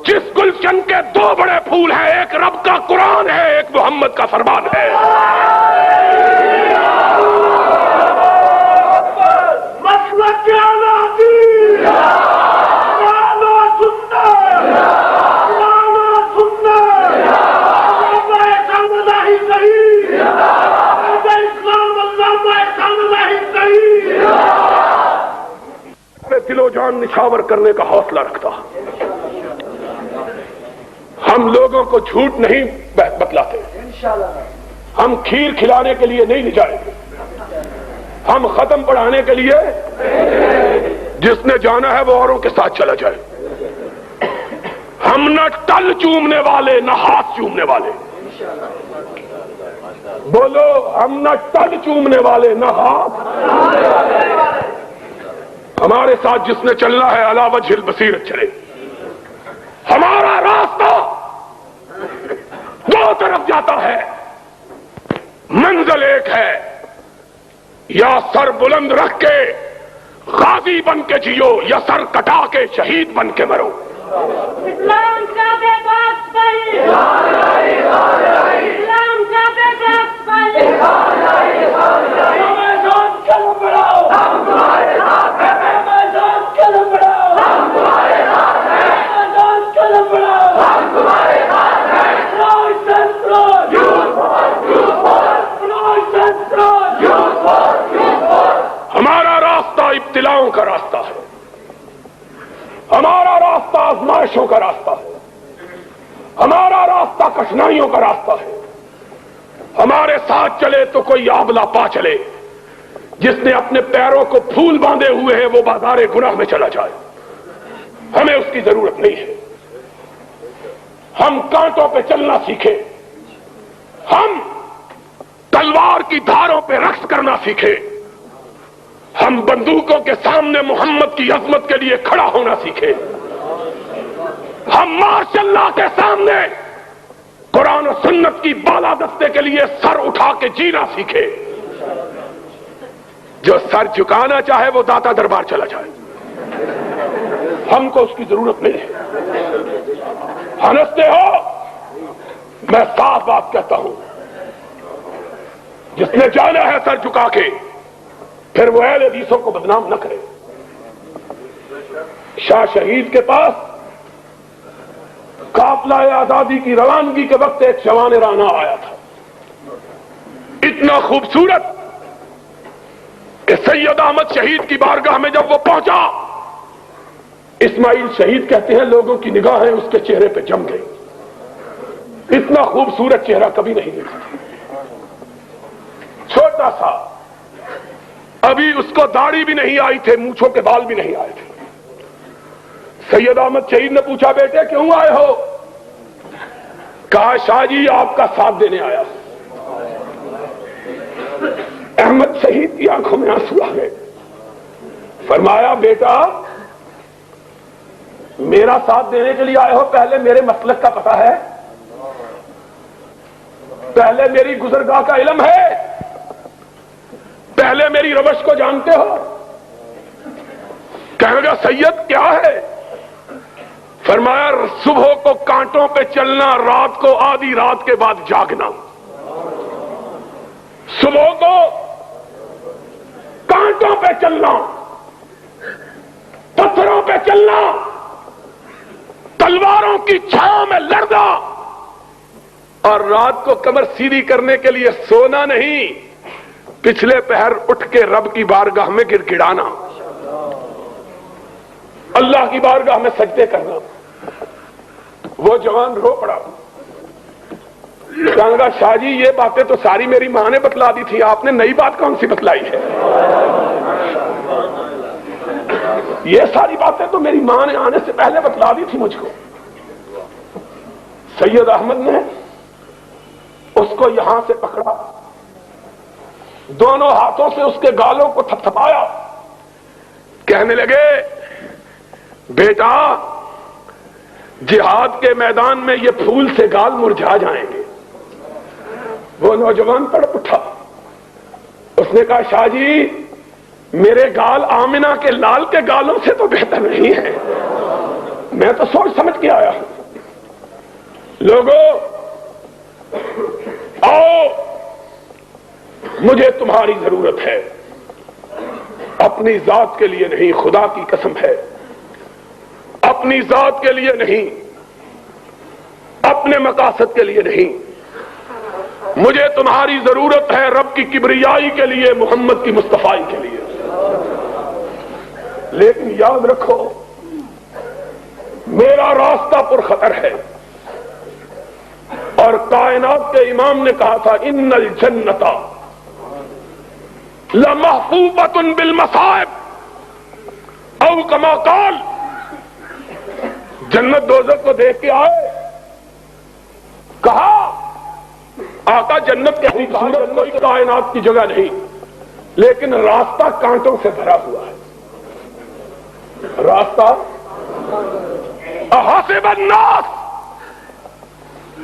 جس گلشن کے 2 بڑے پھول ہیں، ایک رب کا قرآن ہے، ایک محمد کا فرمان ہے۔ مسلک دل و جان نچھاور کرنے کا حوصلہ رکھتا۔ ہم لوگوں کو جھوٹ نہیں بتلاتے، ہم کھیر کھلانے کے لیے نہیں جائیں گے، ہم ختم پڑھانے کے لیے، جس نے جانا ہے وہ اوروں کے ساتھ چلا جائے۔ ہم نہ ٹل چومنے والے نہ ہاتھ چومنے والے، بولو ہم نہ ٹل چومنے والے نہ ہاتھ۔ ہمارے ساتھ جس نے چلنا ہے علی وجہ البصیرت چلے۔ ہمارا راستہ 2 طرف جاتا ہے، منزل ایک ہے، یا سر بلند رکھ کے غازی بن کے جیو یا سر کٹا کے شہید بن کے مرو۔ اسلام کا بے باس پر، اسلام کا بے باس پر، میدان قلم بڑھاؤ، ہم تمہارے ساتھ ہیں، میدان قلم بڑھاؤ، ہم تمہارے ساتھ ہیں، میدان قلم بڑھاؤ، ہم تمہارے ساتھ ہیں۔ ہمارا راستہ ابتلاؤں کا راستہ ہے، ہمارا راستہ آزمائشوں کا راستہ ہے، ہمارا راستہ کٹھنائیوں کا راستہ ہے۔ ہمارے ساتھ چلے تو کوئی آبلا پا چلے، جس نے اپنے پیروں کو پھول باندھے ہوئے ہیں وہ بازار گناہ میں چلا جائے، ہمیں اس کی ضرورت نہیں ہے۔ ہم کانٹوں پہ چلنا سیکھیں، ہم تلوار کی دھاروں پہ رقص کرنا سیکھیں، ہم بندوقوں کے سامنے محمد کی عظمت کے لیے کھڑا ہونا سیکھیں، ہم ماشاء اللہ کے سامنے قرآن و سنت کی بالادستے کے لیے سر اٹھا کے جینا سیکھیں۔ جو سر جھکانا چاہے وہ داتا دربار چلا جائے، ہم کو اس کی ضرورت نہیں ہے۔ ہنستے ہو، میں صاف بات کہتا ہوں، جس نے جانا ہے سر جھکا کے، پھر وہ اہل حدیثوں کو بدنام نہ کرے۔ شاہ شہید کے پاس قافلہ آزادی کی روانگی کے وقت ایک جوان رانا آیا تھا، اتنا خوبصورت کہ سید احمد شہید کی بارگاہ میں جب وہ پہنچا، اسماعیل شہید کہتے ہیں لوگوں کی نگاہیں اس کے چہرے پہ جم گئی، اتنا خوبصورت چہرہ کبھی نہیں دیکھا تھا، چھوٹا سا، ابھی اس کو داڑھی بھی نہیں آئی تھے، مونچھوں کے بال بھی نہیں آئے تھے۔ سید احمد شہید نے پوچھا بیٹے کیوں آئے ہو؟ کہا شاہ جی آپ کا ساتھ دینے آیا۔ احمد شہید کی آنکھوں میں آنسو آ گئے، فرمایا بیٹا میرا ساتھ دینے کے لیے آئے ہو، پہلے میرے مسلک کا پتہ ہے، پہلے میری گزرگاہ کا علم ہے، پہلے میری روش کو جانتے ہو؟ کہنے لگا سید کیا ہے؟ فرمایا صبح کو کانٹوں پہ چلنا، رات کو آدھی رات کے بعد جاگنا۔ صبح کو کانٹوں پہ چلنا، پتھروں پہ چلنا، تلواروں کی چھاؤں میں لڑنا، اور رات کو کمر سیدھی کرنے کے لیے سونا نہیں، پچھلے پہر اٹھ کے رب کی بارگاہ میں گر گڑانا، اللہ کی بارگاہ میں سجدے کرنا۔ وہ جوان رو پڑا، کہنے لگا شاہ جی یہ باتیں تو ساری میری ماں نے بتلا دی تھی، آپ نے نئی بات کون سی بتلائی ہے؟ یہ ساری باتیں تو میری ماں نے آنے سے پہلے بتلا دی تھی مجھ کو۔ سید احمد نے اس کو یہاں سے پکڑا، دونوں ہاتھوں سے اس کے گالوں کو تھپتھپایا، کہنے لگے بیٹا جہاد کے میدان میں یہ پھول سے گال مرجھا جائیں گے۔ وہ نوجوان تڑپ اٹھا، اس نے کہا شاہ جی میرے گال آمنہ کے لال کے گالوں سے تو بہتر نہیں ہے، میں تو سوچ سمجھ کے آیا ہوں۔ لوگوں آؤ، مجھے تمہاری ضرورت ہے، اپنی ذات کے لیے نہیں، خدا کی قسم ہے، اپنی ذات کے لیے نہیں، اپنے مقاصد کے لیے نہیں، مجھے تمہاری ضرورت ہے رب کی کبریائی کے لیے، محمد کی مصطفائی کے لیے۔ لیکن یاد رکھو میرا راستہ پر خطر ہے، اور کائنات کے امام نے کہا تھا ان الجنت لمحفوظۃ بالمصائب، او کما قال، جنت دوزخ کو دیکھ کے آئے، کہا آقا جنت کے خوبصورت کوئی کائنات کی جگہ نہیں، لیکن راستہ کانٹوں سے بھرا ہوا ہے، راستہ۔ احسب الناس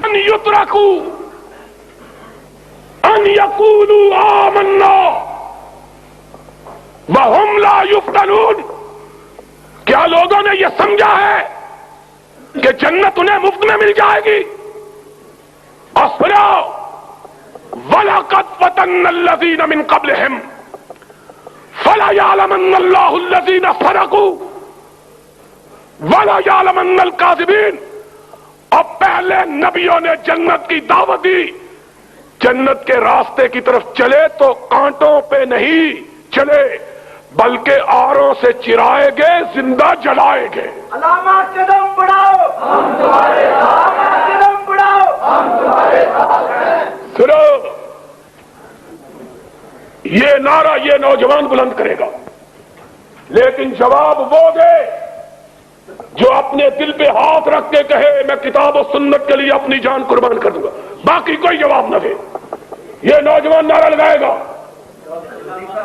ان یترکوا ان یقولوا آمنا وہم لا یفتنون، کیا لوگوں نے یہ سمجھا ہے کہ جنت انہیں مفت میں مل جائے گی؟ اصبروا وَلَقَدْ فَتَنَّ الَّذِينَ مِن قَبْلِهِمْ فَلَيَعْلَمَنَّ اللَّهُ الَّذِينَ صَدَقُوا وَلَيَعْلَمَنَّ الْكَاذِبِينَ۔ اب پہلے نبیوں نے جنت کی دعوت دی، جنت کے راستے کی طرف چلے تو کانٹوں پہ نہیں چلے، بلکہ آروں سے چرائے گے، زندہ جلائے گے۔ علامہ قدم بڑھاؤ ہم تمہارے ساتھ ہیں، قدم بڑھاؤ ہم تمہارے ساتھ ہیں۔ سنو یہ نعرہ یہ نوجوان بلند کرے گا، لیکن جواب وہ دے جو اپنے دل پہ ہاتھ رکھ کے کہے میں کتاب و سنت کے لیے اپنی جان قربان کر دوں گا، باقی کوئی جواب نہ دے۔ یہ نوجوان نعرہ لگائے گا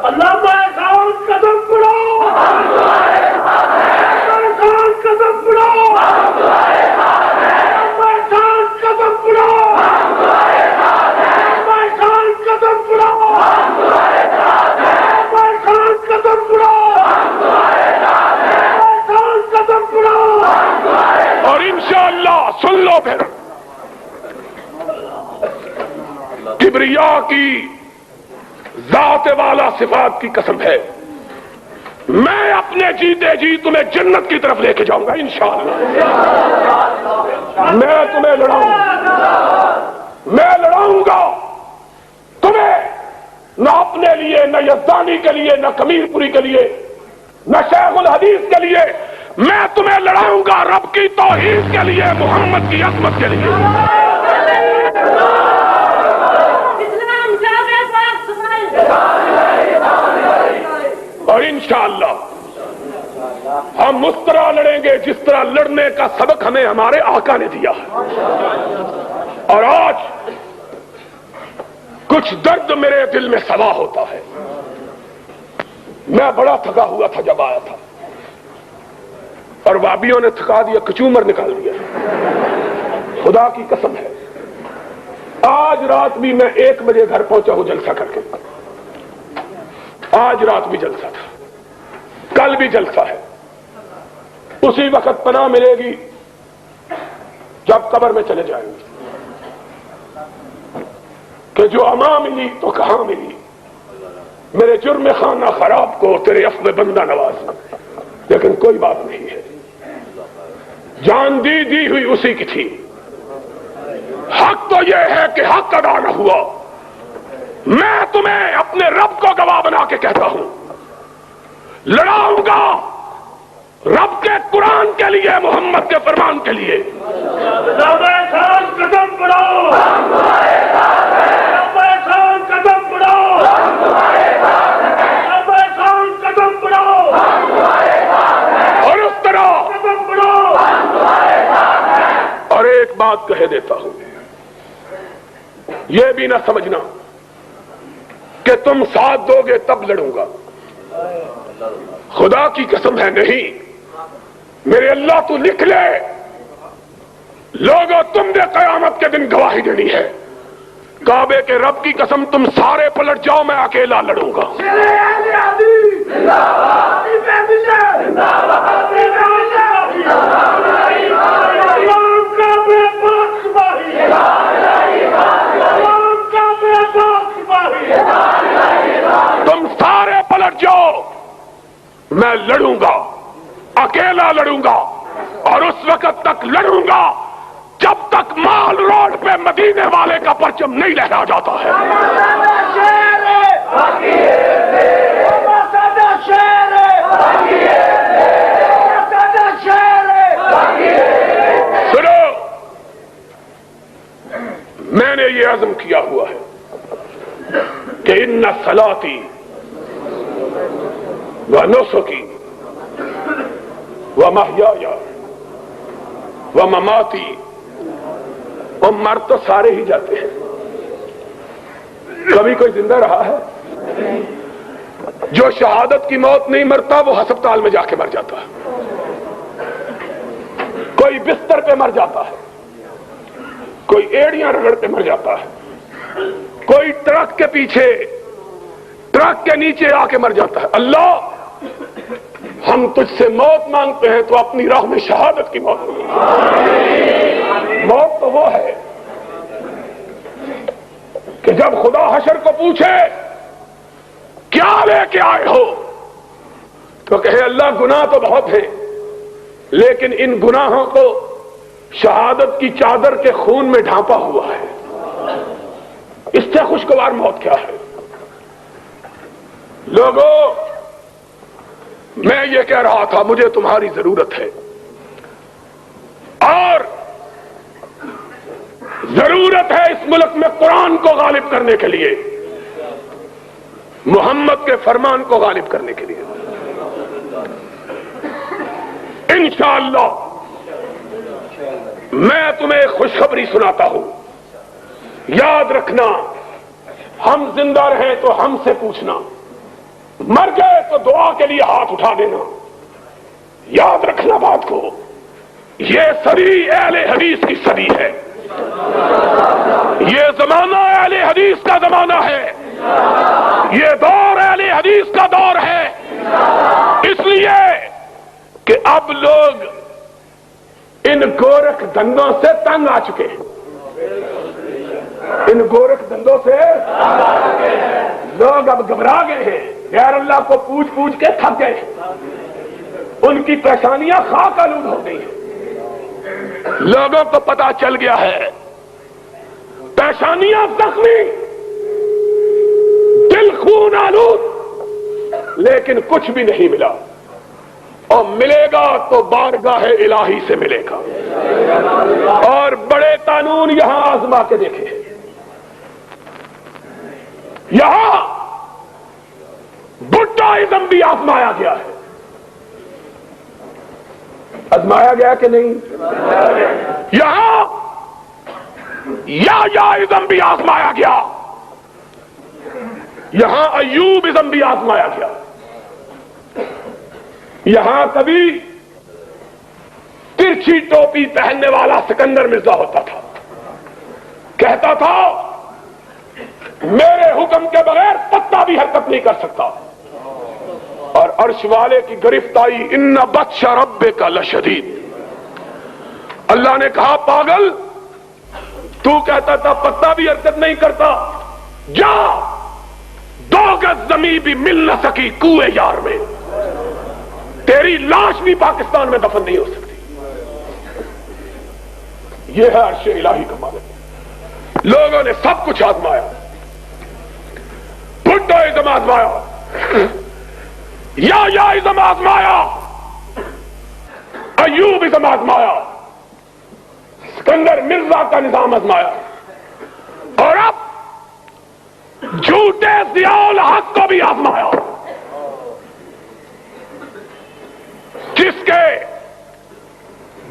علامہ اقبال قدم بڑھاؤ ہم تمہارے ساتھ ہیں، علامہ قدم بڑھاؤ ہم تمہارے ساتھ ہیں، علامہ قدم بڑھاؤ ہم تمہارے ساتھ ہیں، علامہ قدم بڑھاؤ ہم تمہارے ساتھ ہیں، علامہ قدم بڑھاؤ ہم تمہارے ساتھ ہیں، علامہ قدم بڑھاؤ ہم تمہارے ساتھ ہیں۔ اور انشاءاللہ سن لو پھر، کبریا کی ذات والا صفات کی قسم ہے، میں اپنے جیتے جی تمہیں جنت کی طرف لے کے جاؤں گا انشاءاللہ۔ میں تمہیں لڑاؤں گا، میں لڑاؤں گا تمہیں، نہ اپنے لیے، نہ یزدانی کے لیے، نہ کمیر پوری کے لیے، نہ شیخ الحدیث کے لیے، میں تمہیں لڑاؤں گا رب کی توحید کے لیے، محمد کی عظمت کے لیے۔ اور انشاءاللہ ہم اس طرح لڑیں گے جس طرح لڑنے کا سبق ہمیں ہمارے آقا نے دیا ہے۔ اور آج کچھ درد میرے دل میں سوا ہوتا ہے۔ میں بڑا تھکا ہوا تھا جب آیا تھا، اور وابیوں نے تھکا دیا، کچومر نکال دیا۔ خدا کی قسم ہے، آج رات بھی میں 1 بجے گھر پہنچا ہوں جلسہ کر کے۔ آج رات بھی جلسہ تھا، کل بھی جلسہ ہے۔ اسی وقت پناہ ملے گی جب قبر میں چلے جائیں گے کہ جو اما ملی تو کہاں ملی، میرے جرم خانہ خراب کو تیرے عفو بندہ نواز۔ لیکن کوئی بات نہیں ہے، جان دی ہوئی اسی کی تھی۔ حق تو یہ ہے کہ حق ادا نہ ہوا۔ میں تمہیں اپنے رب کو گواہ بنا کے کہتا ہوں، لڑاؤں گا رب کے قرآن کے لیے، محمد کے فرمان کے لیے۔ قدم بڑھاؤ، قدم بڑھاؤ، قدم بڑھاؤ، اور اس طرح قدم بڑھاؤ۔ اور ایک بات کہہ دیتا ہوں، یہ بھی نہ سمجھنا کہ تم ساتھ دو گے تب لڑوں گا۔ خدا کی قسم ہے نہیں، میرے اللہ تو لکھ لے، لوگوں تم نے قیامت کے دن گواہی دینی ہے۔ کعبے کے رب کی قسم تم سارے پلٹ جاؤ، میں اکیلا لڑوں گا۔ تم سارے پلٹ جاؤ، میں لڑوں گا، اکیلا لڑوں گا، اور اس وقت تک لڑوں گا جب تک مال روڈ پہ مدینے والے کا پرچم نہیں لہرا جاتا ہے۔ سنو، میں نے یہ عزم کیا ہوا ہے کہ ان صلاتی و نسکی و محیای و مماتی، اور مر تو سارے ہی جاتے ہیں، کبھی کوئی زندہ رہا ہے؟ جو شہادت کی موت نہیں مرتا وہ ہسپتال میں جا کے مر جاتا ہے، کوئی بستر پہ مر جاتا ہے، کوئی ایڑیاں رگڑ کے مر جاتا ہے، کوئی ٹرک کے پیچھے، ٹرک کے نیچے آ کے مر جاتا ہے۔ اللہ، ہم تجھ سے موت مانگتے ہیں تو اپنی راہ میں شہادت کی موت مانگتے۔ موت تو وہ ہے کہ جب خدا حشر کو پوچھے کیا لے کے آئے ہو، تو کہے اللہ گناہ تو بہت ہیں، لیکن ان گناہوں کو شہادت کی چادر کے خون میں ڈھانپا ہوا ہے، اس سے خوشگوار موت کیا ہے؟ لوگوں، میں یہ کہہ رہا تھا مجھے تمہاری ضرورت ہے، اور ضرورت ہے اس ملک میں قرآن کو غالب کرنے کے لیے، محمد کے فرمان کو غالب کرنے کے لیے۔ انشاءاللہ میں تمہیں خوشخبری سناتا ہوں، یاد رکھنا، ہم زندہ رہیں تو ہم سے پوچھنا، مر گئے تو دعا کے لیے ہاتھ اٹھا دینا۔ یاد رکھنا بات کو، یہ صدی اہل حدیث کی صدی ہے، یہ زمانہ اہل حدیث کا زمانہ ہے، یہ دور اہل حدیث کا دور ہے، اس لیے کہ اب لوگ ان گورکھ دندوں سے تنگ آ چکے ہیں، ان گورکھ دندوں سے لوگ اب گھبرا گئے ہیں۔ غیر اللہ کو پوچھ پوچھ کے تھک گئے، ان کی پیشانیاں خاک آلود ہو گئی ہیں، لوگوں کو پتا چل گیا ہے پیشانیاں زخمی، دل خون آلود، لیکن کچھ بھی نہیں ملا، اور ملے گا تو بارگاہ الہی سے ملے گا۔ اور بڑے قانون یہاں آزما کے دیکھے، یہاں بھٹائزم بھی آزمایا گیا ہے، آزمایا گیا کہ نہیں؟ یہاں یاازم بھی آزمایا گیا، یہاں ایوبزم بھی آزمایا گیا۔ یہاں کبھی ترچھی ٹوپی پہننے والا سکندر مرزا ہوتا تھا، کہتا تھا میرے حکم کے بغیر پتا بھی حرکت نہیں کر سکتا، اور عرش والے کی گرفت آئی، ان بطش ربک لشدید۔ اللہ نے کہا پاگل، تو کہتا تھا پتا بھی حرکت نہیں کرتا، جا 2 گز زمین بھی مل نہ سکی کوئے یار میں، تیری لاش بھی پاکستان میں دفن نہیں ہو سکتی۔ یہ ہے عرش الہی کا مالک۔ لوگوں نے سب کچھ آزمایا، بھٹائزم آزمایا، یاازم آزمایا، ایوبزم آزمایا، سکندر مرزا کا نظام آزمایا، اور اب جھوٹے ضیاء الحق کو بھی آزمایا، جس کے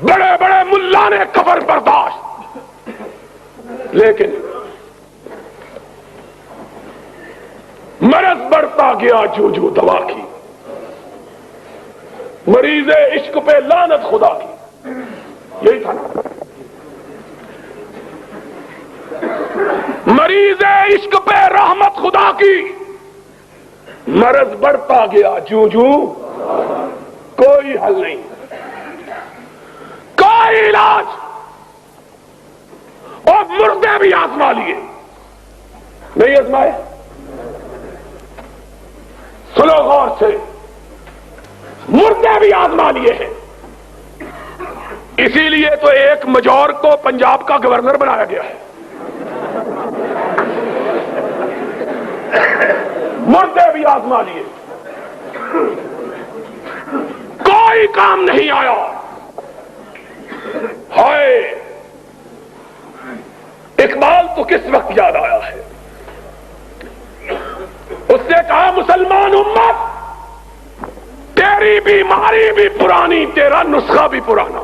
بڑے بڑے ملا نے کفر برداشت، لیکن مرض بڑھتا گیا جو جو دوا کی، مریض عشق پہ لعنت خدا کی، یہی تھا نا، مریض عشق پہ رحمت خدا کی، مرض بڑھتا گیا جو جو، کوئی حل نہیں، کوئی علاج، اور مردے بھی آزما لیے، نہیں آزمائے؟ سنو غور سے، مردے بھی آزما لیے ہیں۔ اسی لیے تو ایک مجور کو پنجاب کا گورنر بنایا گیا ہے، مردے بھی آزما لیے، کوئی کام نہیں آیا۔ ہائے، اقبال تو کس وقت یاد آیا ہے، اس نے کہا مسلمان امت تیری بیماری بھی پرانی، تیرا نسخہ بھی پرانا،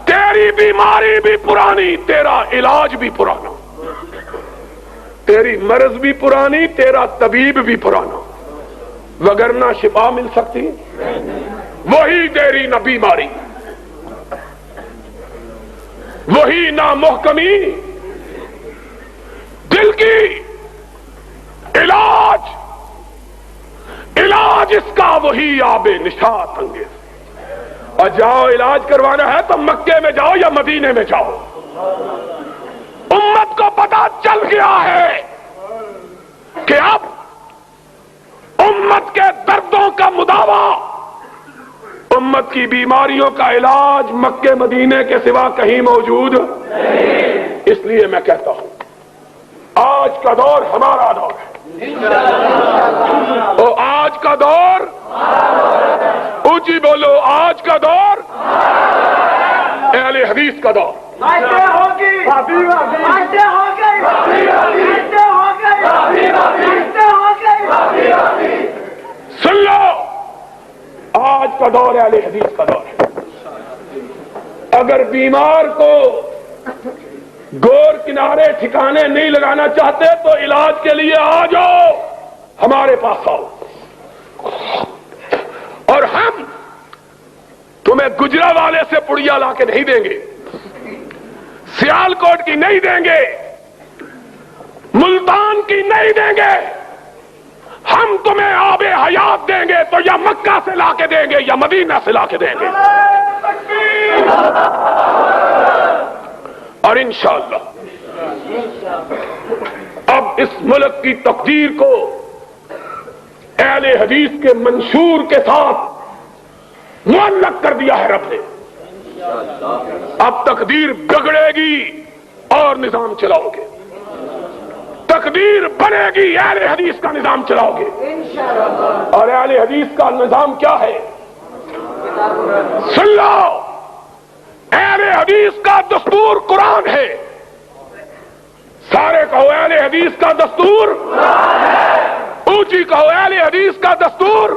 تیری بیماری بھی پرانی، تیرا علاج بھی پرانا، تیری مرض بھی پرانی، تیرا طبیب بھی پرانا، وگرنہ شفا مل سکتی؟ وہی تیری نہ بیماری، وہی نہ محکمی دل کی، علاج اس کا وہی آب نشاط انگیز۔ اور جاؤ علاج کروانا ہے تو مکے میں جاؤ یا مدینے میں جاؤ۔ امت کو پتا چل گیا ہے کہ اب امت کے دردوں کا مداوا، امت کی بیماریوں کا علاج مکے مدینے کے سوا کہیں موجود نہیں۔ اس لیے میں کہتا ہوں آج کا دور ہمارا دور ہے، اور آج کا دور، اونچی بولو، آج کا دور اہل حدیث کا دور۔ سن لو، آج کا دور اہل حدیث کا دور ہے۔ اگر بیمار کو گور کنارے ٹھکانے نہیں لگانا چاہتے تو علاج کے لیے آ جاؤ، ہمارے پاس آؤ، اور ہم تمہیں گجرا والے سے پڑیا لا کے نہیں دیں گے، سیال کوٹ کی نہیں دیں گے، ملتان کی نہیں دیں گے، ہم تمہیں آب حیات دیں گے تو یا مکہ سے لا کے دیں گے یا مدینہ سے لا کے دیں گے، اور انشاءاللہ اب اس ملک کی تقدیر کو اہل حدیث کے منشور کے ساتھ معلق کر دیا ہے رب نے. اب تقدیر بگڑے گی اور نظام چلاؤ گے. تقدیر بنے گی، اہل حدیث کا نظام چلاؤ گے. اور اہل حدیث کا نظام کیا ہے؟ سن لو، اہل حدیث کا دستور قرآن ہے. سارے کہو اہل حدیث کا دستور، اونچی کہو اہل حدیث کا دستور.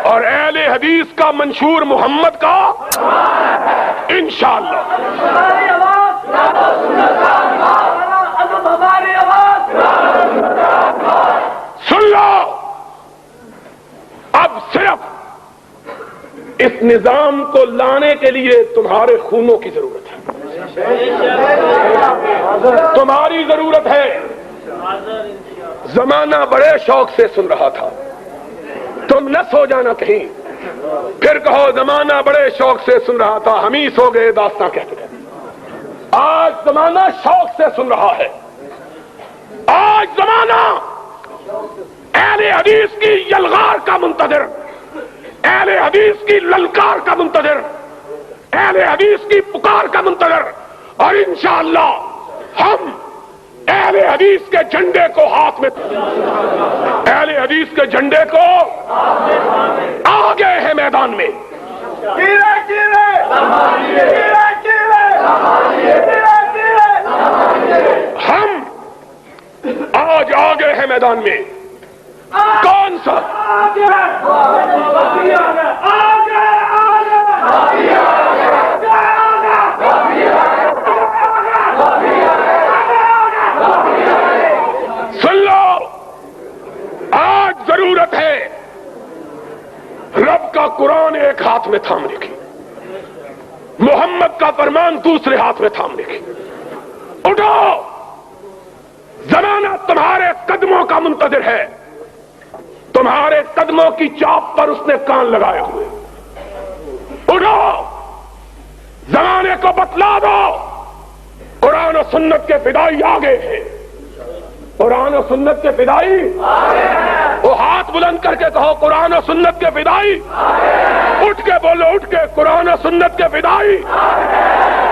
اور اہل حدیث کا منشور محمد کا انشاءاللہ. سن لو، اب صرف اس نظام کو لانے کے لیے تمہارے خونوں کی ضرورت ہے، تمہاری ضرورت ہے. زمانہ بڑے شوق سے سن رہا تھا، تم نہ سو جانا کہیں. پھر کہو زمانہ بڑے شوق سے سن رہا تھا، ہم ہی سو گئے داستاں کہتے رہے. آج زمانہ شوق سے سن رہا ہے. آج زمانہ اہل حدیث کی یلغار کا منتظر، اہل حدیث کی للکار کا منتظر، اہل حدیث کی پکار کا منتظر. اور انشاءاللہ ہم اہل حدیث کے جھنڈے کو ہاتھ میں، اہل حدیث کے جھنڈے کو آ گئے ہیں میدان میں. ہم آج آ گئے ہیں میدان میں. کون سا؟ سن لو، آج ضرورت ہے رب کا قرآن ایک ہاتھ میں تھامنے کی، محمد کا فرمان دوسرے ہاتھ میں تھامنے کی. اٹھو، زمانہ تمہارے قدموں کا منتظر ہے. تمہارے قدموں کی چاپ پر اس نے کان لگائے ہوئے. اٹھو، زمانے کو بتلا دو قرآن و سنت کے فدائی آگے ہیں. قرآن و سنت کے فدائی، وہ ہاتھ بلند کر کے کہو قرآن و سنت کے فدائی. اٹھ کے بولو، اٹھ کے قرآن و سنت کے فدائی،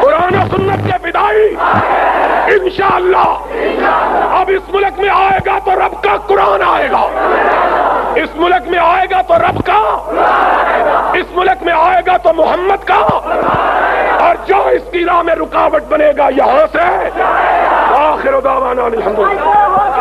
قرآن و سنت کے فدائی. انشاءاللہ اب اس ملک میں آئے گا تو رب کا قرآن آئے گا. اس ملک میں آئے گا تو رب کا، اس ملک میں آئے گا تو محمد کا. اور جو اس کی راہ میں رکاوٹ بنے گا یہاں سے آخر دعوانا الحمدللہ.